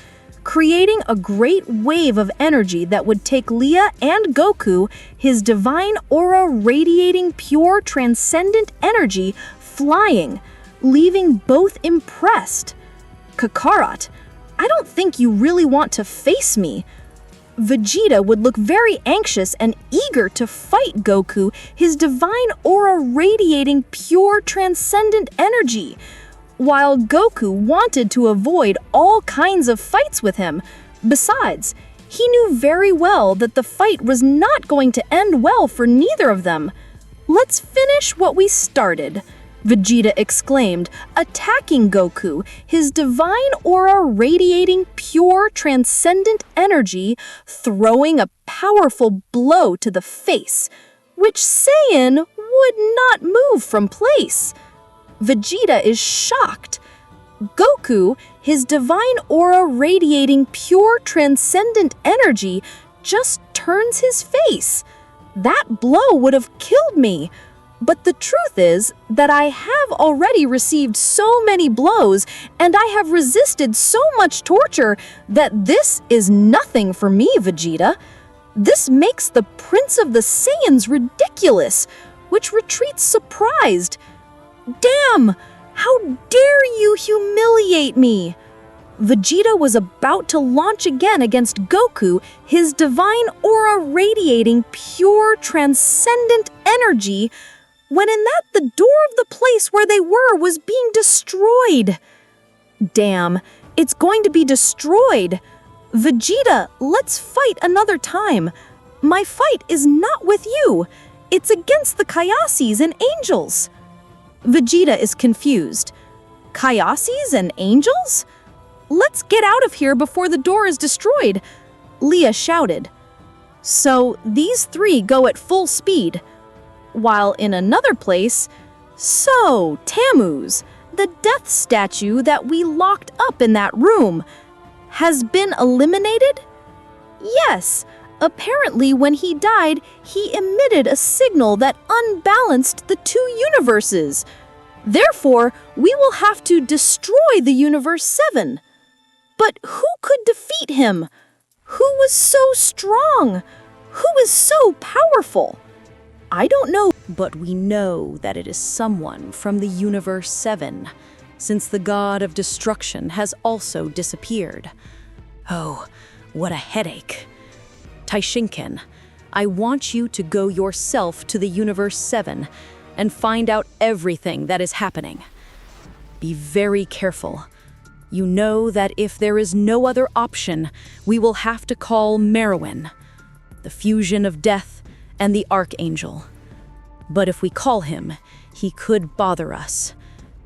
creating a great wave of energy that would take Leah and Goku, his divine aura radiating pure transcendent energy, flying, leaving both impressed. Kakarot, I don't think you really want to face me. Vegeta would look very anxious and eager to fight Goku, his divine aura radiating pure transcendent energy, while Goku wanted to avoid all kinds of fights with him. Besides, he knew very well that the fight was not going to end well for neither of them. Let's finish what we started, Vegeta exclaimed, attacking Goku, his divine aura radiating pure transcendent energy, throwing a powerful blow to the face, which Saiyan would not move from place. Vegeta is shocked. Goku, his divine aura radiating pure transcendent energy, just turns his face. That blow would have killed me. But the truth is that I have already received so many blows and I have resisted so much torture that this is nothing for me, Vegeta. This makes the Prince of the Saiyans ridiculous, which retreats surprised. Damn! How dare you humiliate me! Vegeta was about to launch again against Goku, his divine aura radiating pure transcendent energy, when in that the door of the place where they were was being destroyed. Damn, it's going to be destroyed. Vegeta, let's fight another time. My fight is not with you. It's against the Kaiases and angels. Vegeta is confused. Kaiases and angels? Let's get out of here before the door is destroyed, Leah shouted. So these three go at full speed. While in another place, so Tammuz, the death statue that we locked up in that room, has been eliminated? Yes, apparently when he died, he emitted a signal that unbalanced the two universes. Therefore, we will have to destroy the Universe 7. But who could defeat him? Who was so strong? Who is so powerful? I don't know, but we know that it is someone from the Universe 7, since the god of destruction has also disappeared. Oh, what a headache. Taishinken, I want you to go yourself to the Universe 7 and find out everything that is happening. Be very careful. You know that if there is no other option, we will have to call Merowyn, the fusion of death and the Archangel. But if we call him, he could bother us,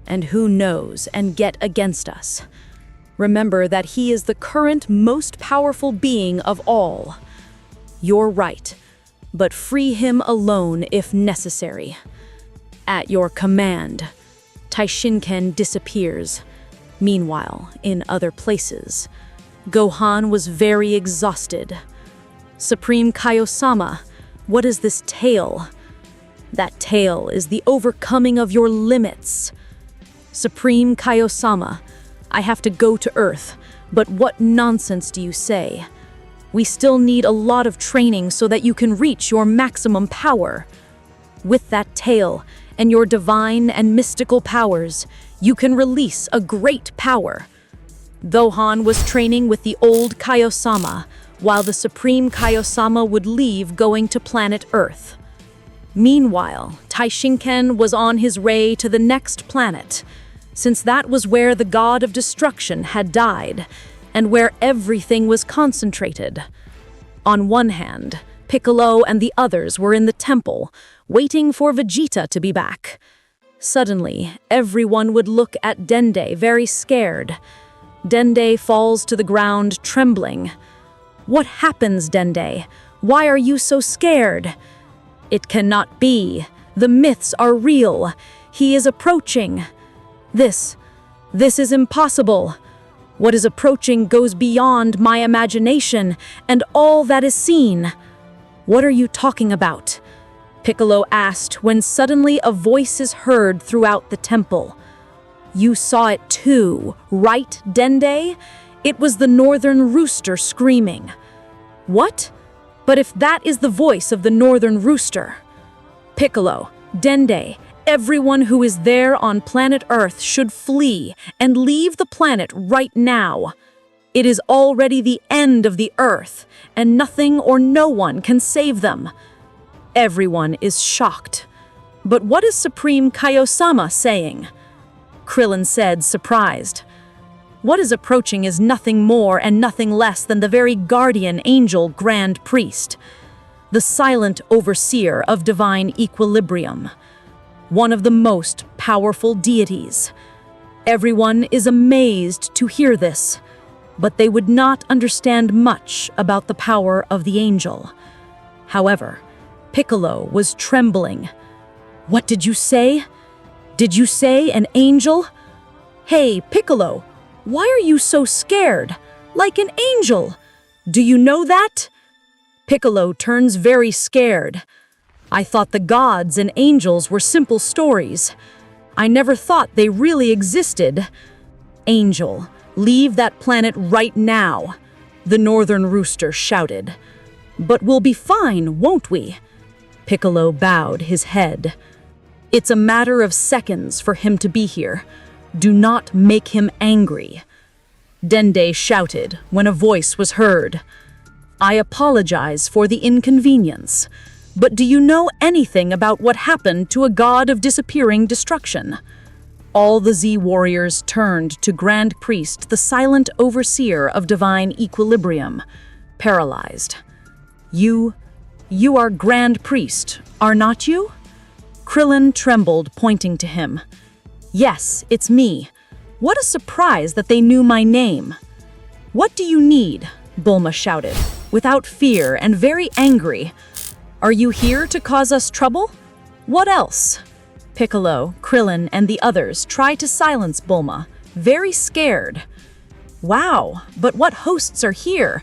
and who knows, and get against us. Remember that he is the current most powerful being of all. You're right, but free him alone if necessary. At your command, Taishinken disappears. Meanwhile, in other places, Gohan was very exhausted. Supreme Kaiosama, what is this tale? That tale is the overcoming of your limits. Supreme Kaiosama, I have to go to Earth, but what nonsense do you say? We still need a lot of training so that you can reach your maximum power. With that tale and your divine and mystical powers, you can release a great power. Gohan was training with the old Kaiosama, while the Supreme Kaiosama would leave going to planet Earth. Meanwhile, Taishinken was on his way to the next planet, since that was where the god of destruction had died, and where everything was concentrated. On one hand, Piccolo and the others were in the temple, waiting for Vegeta to be back. Suddenly, everyone would look at Dende very scared. Dende falls to the ground, trembling. "What happens, Dende? Why are you so scared?" "It cannot be. The myths are real. He is approaching. This is impossible. What is approaching goes beyond my imagination and all that is seen." "What are you talking about?" Piccolo asked when suddenly a voice is heard throughout the temple. "You saw it too, right, Dende? It was the northern rooster screaming." "What? But if that is the voice of the northern rooster..." "Piccolo, Dende, everyone who is there on planet Earth should flee and leave the planet right now. It is already the end of the Earth, and nothing or no one can save them." Everyone is shocked. "But what is Supreme Kaiosama saying?" Krillin said, surprised. "What is approaching is nothing more and nothing less than the very guardian angel Grand Priest, the silent overseer of divine equilibrium, one of the most powerful deities." Everyone is amazed to hear this, but they would not understand much about the power of the angel. However, Piccolo was trembling. "What did you say? Did you say an angel? Hey, Piccolo, why are you so scared? Like an angel. Do you know that?" Piccolo turns very scared. "I thought the gods and angels were simple stories. I never thought they really existed." "Angel, leave that planet right now," the northern rooster shouted. "But we'll be fine, won't we?" Piccolo bowed his head. "It's a matter of seconds for him to be here. Do not make him angry." Dende shouted when a voice was heard. "I apologize for the inconvenience, but do you know anything about what happened to a god of disappearing destruction?" All the Z warriors turned to Grand Priest, the silent overseer of divine equilibrium, paralyzed. You are Grand Priest, are not you?" Krillin trembled, pointing to him. "Yes, it's me. What a surprise that they knew my name." "What do you need?" Bulma shouted, without fear and very angry. "Are you here to cause us trouble? What else?" Piccolo, Krillin, and the others try to silence Bulma, very scared. "Wow, but what hosts are here?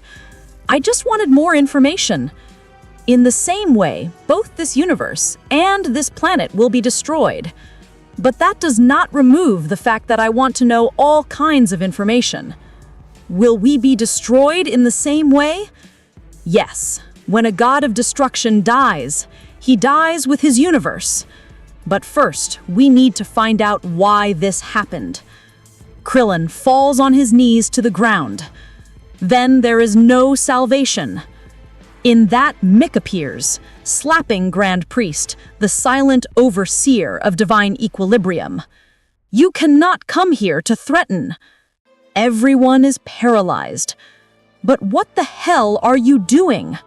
I just wanted more information. In the same way, both this universe and this planet will be destroyed. But that does not remove the fact that I want to know all kinds of information. Will we be destroyed in the same way? Yes, when a god of destruction dies, he dies with his universe. But first, we need to find out why this happened." Krillin falls on his knees to the ground. "Then there is no salvation." In that, Mick appears, slapping Grand Priest, the silent overseer of divine equilibrium. "You cannot come here to threaten." Everyone is paralyzed. "But what the hell are you doing?"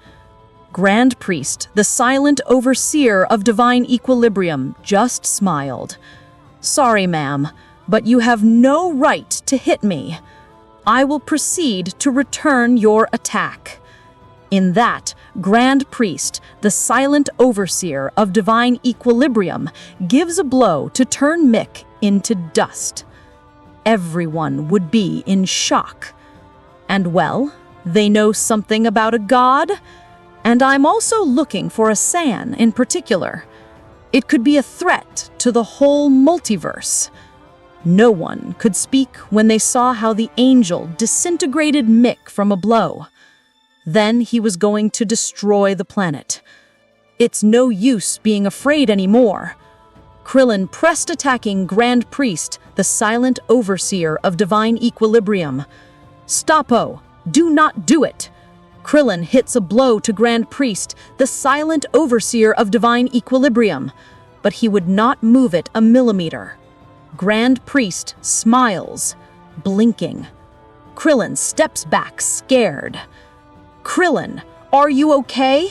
Grand Priest, the silent overseer of divine equilibrium, just smiled. "Sorry, ma'am, but you have no right to hit me. I will proceed to return your attack." In that, Grand Priest, the silent overseer of divine equilibrium, gives a blow to turn Mick into dust. Everyone would be in shock. And well, they know something about a god, and I'm also looking for a Saiyan in particular. It could be a threat to the whole multiverse. No one could speak when they saw how the angel disintegrated Mick from a blow. Then he was going to destroy the planet. It's no use being afraid anymore. Krillin pressed attacking Grand Priest, the silent overseer of divine equilibrium. "Stoppo! Do not do it!" Krillin hits a blow to Grand Priest, the silent overseer of divine equilibrium, but he would not move it a millimeter. Grand Priest smiles, blinking. Krillin steps back, scared. Krillin, are you okay?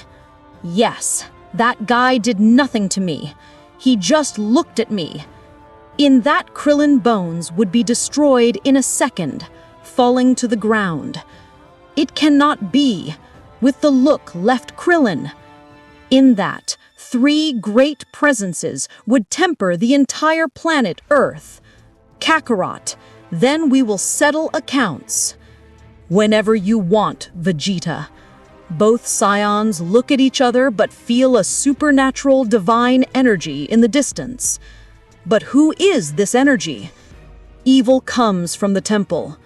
Yes, that guy did nothing to me. He just looked at me. In that, Krillin bones would be destroyed in a second, falling to the ground. It cannot be, with the look left Krillin. In that, 3 great presences would temper the entire planet Earth. Kakarot, then we will settle accounts. Whenever you want, Vegeta. Both Saiyans look at each other but feel a supernatural divine energy in the distance. But who is this energy? Evil comes from the temple.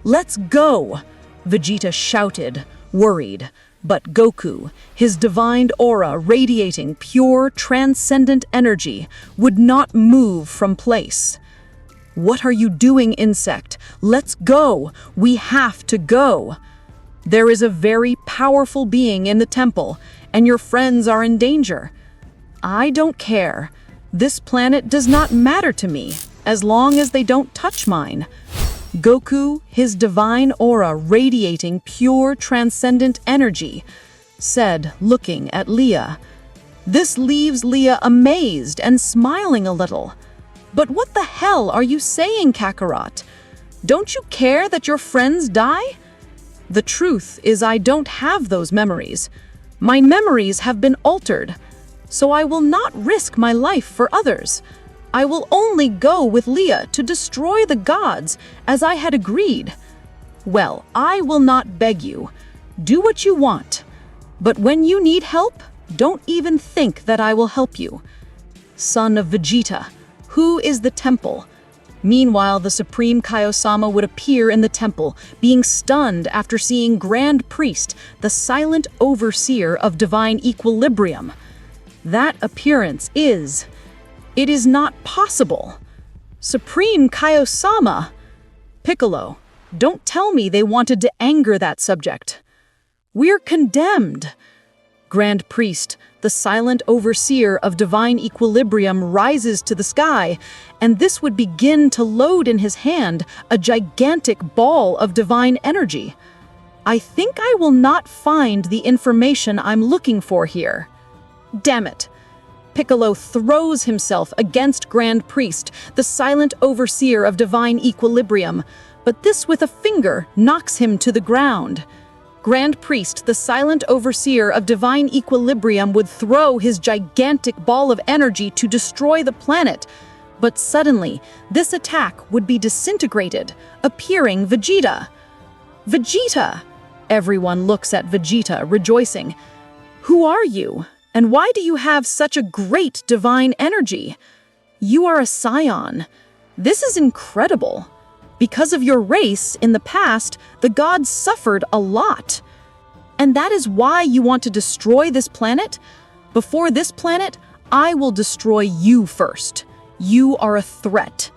Let's go! Vegeta shouted, worried. But Goku, his divine aura radiating pure, transcendent energy, would not move from place. What are you doing, insect? Let's go! We have to go! There is a very powerful being in the temple, and your friends are in danger. I don't care. This planet does not matter to me, as long as they don't touch mine. Goku, his divine aura radiating pure, transcendent energy, said, looking at Leah. This leaves Leah amazed and smiling a little. But what the hell are you saying, Kakarot? Don't you care that your friends die? The truth is I don't have those memories. My memories have been altered, so I will not risk my life for others. I will only go with Leah to destroy the gods, as I had agreed. Well, I will not beg you. Do what you want. But when you need help, don't even think that I will help you. Son of Vegeta, who is the temple? Meanwhile, the Supreme Kaiosama would appear in the temple, being stunned after seeing Grand Priest, the silent overseer of divine equilibrium. That appearance is... It is not possible. Supreme Kaiosama! Piccolo, don't tell me they wanted to anger that subject. We're condemned. Grand Priest, the silent overseer of divine equilibrium, rises to the sky, and this would begin to load in his hand a gigantic ball of divine energy. I think I will not find the information I'm looking for here. Damn it. Piccolo throws himself against Grand Priest, the silent overseer of divine equilibrium, but this with a finger knocks him to the ground. Grand Priest, the silent overseer of divine equilibrium, would throw his gigantic ball of energy to destroy the planet, but suddenly this attack would be disintegrated, appearing Vegeta. Vegeta! Everyone looks at Vegeta, rejoicing. Who are you? And why do you have such a great divine energy? You are a Saiyan. This is incredible. Because of your race, in the past, the gods suffered a lot. And that is why you want to destroy this planet? Before this planet, I will destroy you first. You are a threat.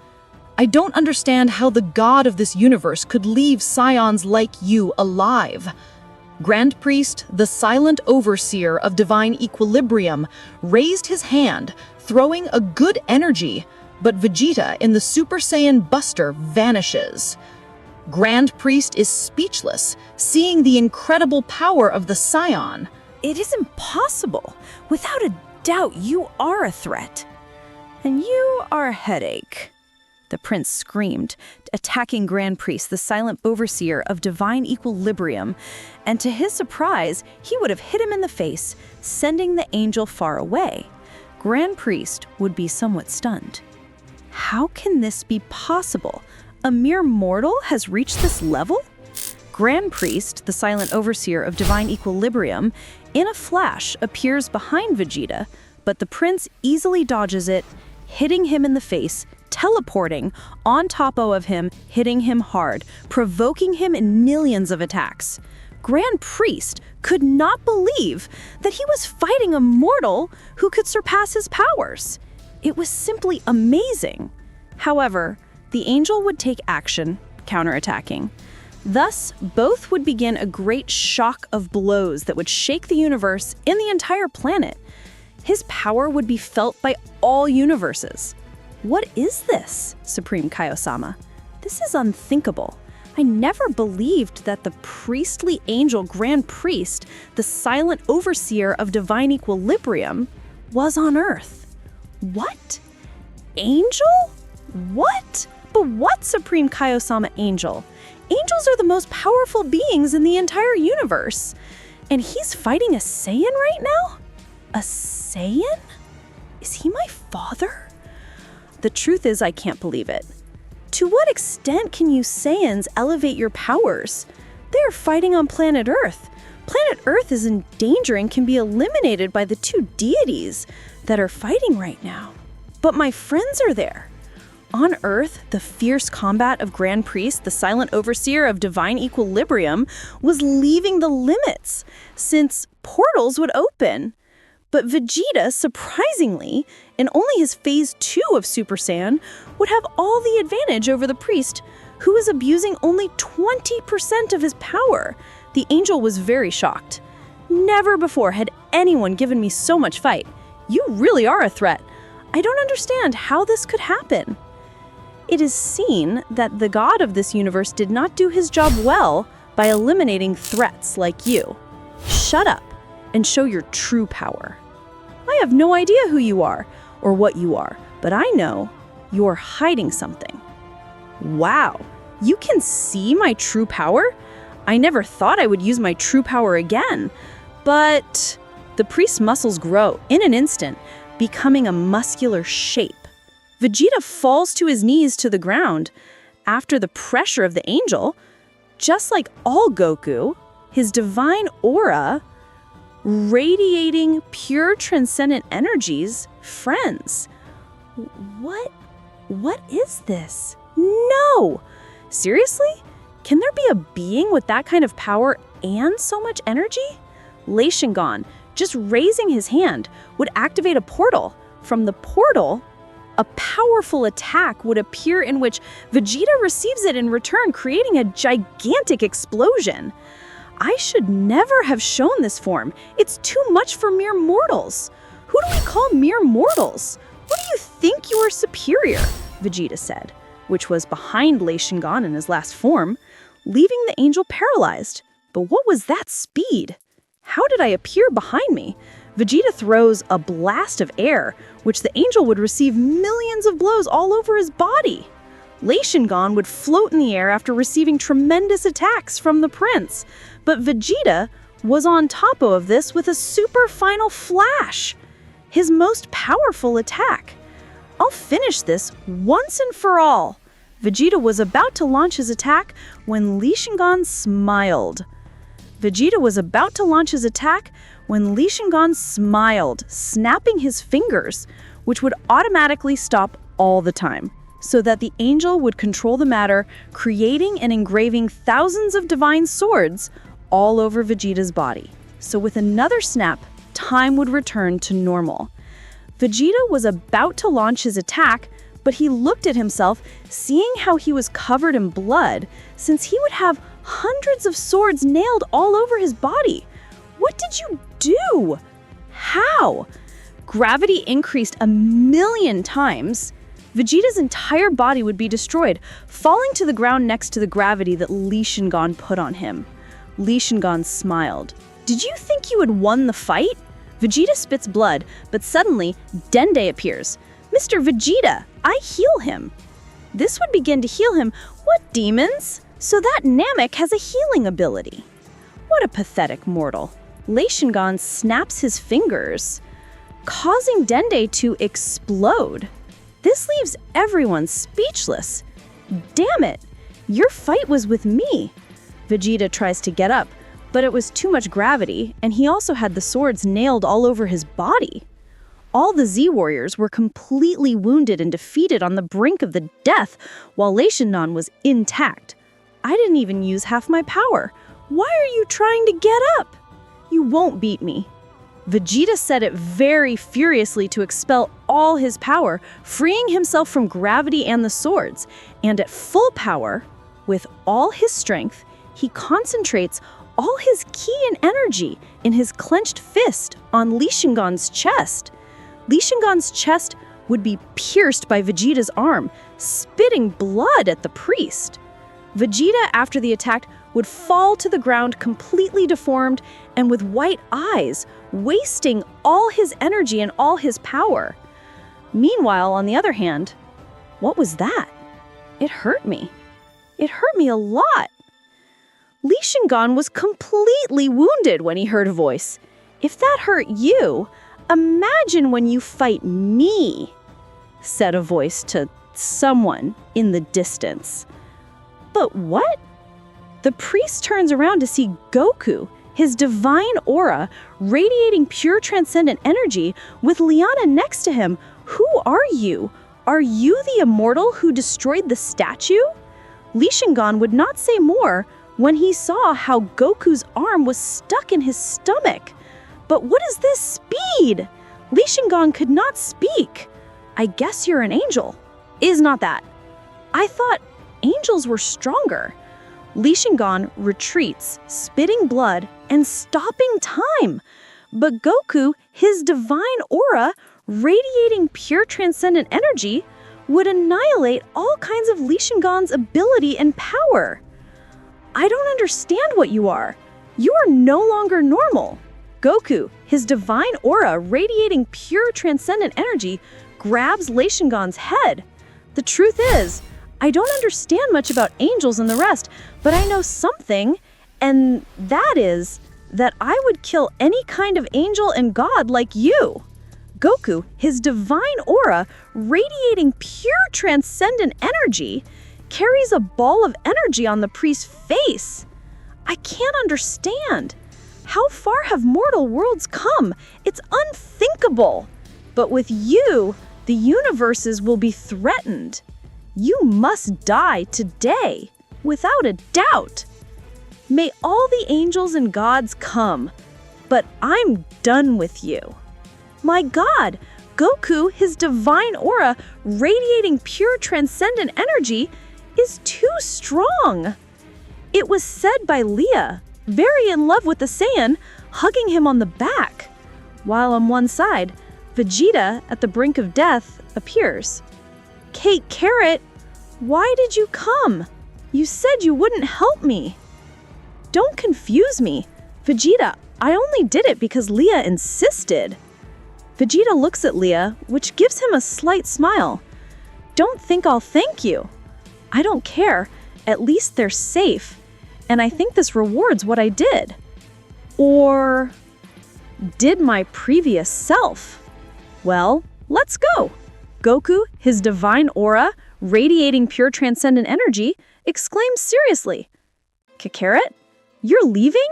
I don't understand how the god of this universe could leave Saiyans like you alive. Grand Priest, the silent overseer of divine equilibrium, raised his hand, throwing a good energy, but Vegeta in the Super Saiyan Buster vanishes. Grand Priest is speechless, seeing the incredible power of the Saiyan. It is impossible. Without a doubt, you are a threat. And you are a headache. The prince screamed, attacking Grand Priest, the silent overseer of divine equilibrium, and to his surprise, he would have hit him in the face, sending the angel far away. Grand Priest would be somewhat stunned. How can this be possible? A mere mortal has reached this level? Grand Priest, the silent overseer of divine equilibrium, in a flash appears behind Vegeta, but the prince easily dodges it, hitting him in the face, teleporting on top of him, hitting him hard, provoking him in millions of attacks. Grand Priest could not believe that he was fighting a mortal who could surpass his powers. It was simply amazing. However, the angel would take action, counterattacking. Thus, both would begin a great shock of blows that would shake the universe and the entire planet. His power would be felt by all universes. What is this, Supreme Kaiosama? This is unthinkable. I never believed that the priestly angel Grand Priest, the silent overseer of divine equilibrium, was on Earth. What? Angel? What? But what Supreme Kaiosama angel? Angels are the most powerful beings in the entire universe. And he's fighting a Saiyan right now? A Saiyan? Is he my father? The truth is, I can't believe it. To what extent can you Saiyans elevate your powers? They are fighting on planet Earth. Planet Earth is in danger and can be eliminated by the two deities that are fighting right now. But my friends are there. On Earth, the fierce combat of Grand Priest, the silent overseer of divine equilibrium, was leaving the limits, since portals would open. But Vegeta, surprisingly, in only his Phase 2 of Super Saiyan, would have all the advantage over the priest, who was abusing only 20% of his power. The angel was very shocked. Never before had anyone given me so much fight. You really are a threat. I don't understand how this could happen. It is seen that the god of this universe did not do his job well by eliminating threats like you. Shut up and show your true power. I have no idea who you are or what you are, but I know you're hiding something. Wow, you can see my true power? I never thought I would use my true power again, but the priest's muscles grow in an instant, becoming a muscular shape. Vegeta falls to his knees to the ground after the pressure of the angel. Just like all Goku, his divine aura, radiating pure transcendent energies, friends. What is this? No! Seriously? Can there be a being with that kind of power and so much energy? Lei Shingon, just raising his hand, would activate a portal. From the portal, a powerful attack would appear in which Vegeta receives it in return, creating a gigantic explosion. I should never have shown this form. It's too much for mere mortals. Who do we call mere mortals? What do you think you are superior? Vegeta said, which was behind Lei Shingon in his last form, leaving the angel paralyzed. But what was that speed? How did I appear behind me? Vegeta throws a blast of air, which the angel would receive millions of blows all over his body. Lei Shingon would float in the air after receiving tremendous attacks from the prince, but Vegeta was on top of this with a super final flash, his most powerful attack. I'll finish this once and for all. Vegeta was about to launch his attack when Lei Shingon smiled. Snapping his fingers, which would automatically stop all the time, so that the angel would control the matter, creating and engraving thousands of divine swords all over Vegeta's body. So with another snap, time would return to normal. Vegeta was about to launch his attack, but he looked at himself, seeing how he was covered in blood, since he would have hundreds of swords nailed all over his body. What did you do? How? Gravity increased 1,000,000 times. Vegeta's entire body would be destroyed, falling to the ground next to the gravity that Lei Shingon put on him. Lei Shingon smiled. Did you think you had won the fight? Vegeta spits blood, but suddenly Dende appears. Mr. Vegeta, I heal him. This would begin to heal him. What demons? So that Namek has a healing ability. What a pathetic mortal. Lei Shingon snaps his fingers, causing Dende to explode. This leaves everyone speechless. Damn it, your fight was with me. Vegeta tries to get up, but it was too much gravity, and he also had the swords nailed all over his body. All the Z-Warriors were completely wounded and defeated on the brink of the death, while Lei Shingon was intact. I didn't even use half my power. Why are you trying to get up? You won't beat me. Vegeta said it very furiously to expel all his power, freeing himself from gravity and the swords, and at full power, with all his strength, he concentrates all his ki and energy in his clenched fist on Li Shingan's chest. Li Shingan's chest would be pierced by Vegeta's arm, spitting blood at the priest. Vegeta, after the attack, would fall to the ground completely deformed and with white eyes, wasting all his energy and all his power. Meanwhile, on the other hand, what was that? It hurt me. It hurt me a lot. Li Shingan was completely wounded when he heard a voice. If that hurt you, imagine when you fight me, said a voice to someone in the distance. But what? The priest turns around to see Goku, his divine aura radiating pure transcendent energy with Liana next to him. Who are you? Are you the immortal who destroyed the statue? Li Shingan would not say more when he saw how Goku's arm was stuck in his stomach. But what is this speed? Li Shingan could not speak. I guess you're an angel. Is not that? I thought angels were stronger. Li Shingan retreats, spitting blood and stopping time. But Goku, his divine aura, radiating pure transcendent energy, would annihilate all kinds of Li Shingan's ability and power. I don't understand what you are. You are no longer normal. Goku, his divine aura radiating pure transcendent energy, grabs Li Shingan's head. The truth is, I don't understand much about angels and the rest, but I know something, and that is that I would kill any kind of angel and god like you. Goku, his divine aura radiating pure transcendent energy, carries a ball of energy on the priest's face. I can't understand. How far have mortal worlds come? It's unthinkable. But with you, the universes will be threatened. You must die today, without a doubt. May all the angels and gods come, but I'm done with you. My God, Goku, his divine aura radiating pure transcendent energy, is too strong. It was said by Leah, very in love with the Saiyan, hugging him on the back, while on one side, Vegeta, at the brink of death, appears. Kate Carrot, why did you come? You said you wouldn't help me. Don't confuse me. Vegeta, I only did it because Leah insisted. Vegeta looks at Leah, which gives him a slight smile. Don't think I'll thank you. I don't care. At least they're safe. And I think this rewards what I did. Or did my previous self? Well, let's go. Goku, his divine aura, radiating pure transcendent energy, exclaims seriously, Kakarot, you're leaving?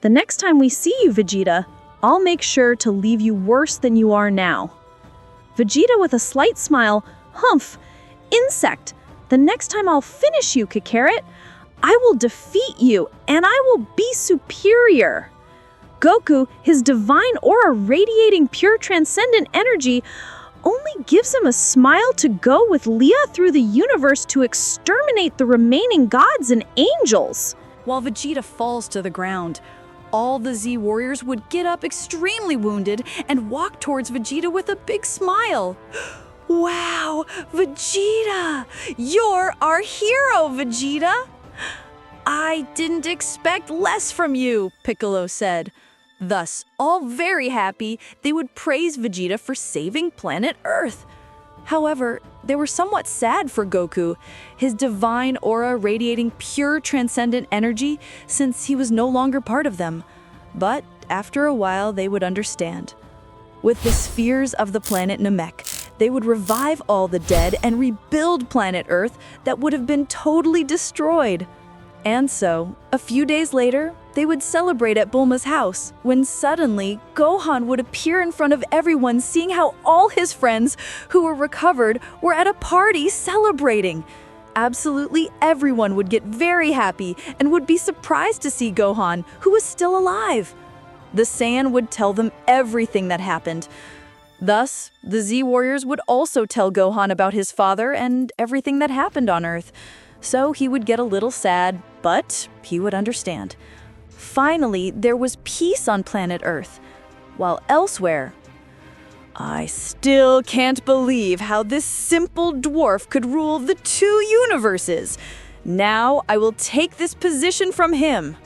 The next time we see you, Vegeta, I'll make sure to leave you worse than you are now. Vegeta with a slight smile, humph, insect, the next time I'll finish you, Kakarot. I will defeat you, and I will be superior. Goku, his divine aura radiating pure transcendent energy, only gives him a smile to go with Leah through the universe to exterminate the remaining gods and angels. While Vegeta falls to the ground, all the Z warriors would get up extremely wounded and walk towards Vegeta with a big smile. Wow, Vegeta! You're our hero, Vegeta! I didn't expect less from you, Piccolo said. Thus, all very happy, they would praise Vegeta for saving planet Earth. However, they were somewhat sad for Goku, his divine aura radiating pure transcendent energy, since he was no longer part of them. But after a while, they would understand. With the spheres of the planet Namek, they would revive all the dead and rebuild planet Earth that would have been totally destroyed. And so, a few days later, they would celebrate at Bulma's house, when suddenly Gohan would appear in front of everyone, seeing how all his friends who were recovered were at a party celebrating. Absolutely everyone would get very happy and would be surprised to see Gohan, who was still alive. The Saiyan would tell them everything that happened. Thus, the Z Warriors would also tell Gohan about his father and everything that happened on Earth. So he would get a little sad, but he would understand. Finally, there was peace on planet Earth, while elsewhere, I still can't believe how this simple dwarf could rule the two universes. Now I will take this position from him.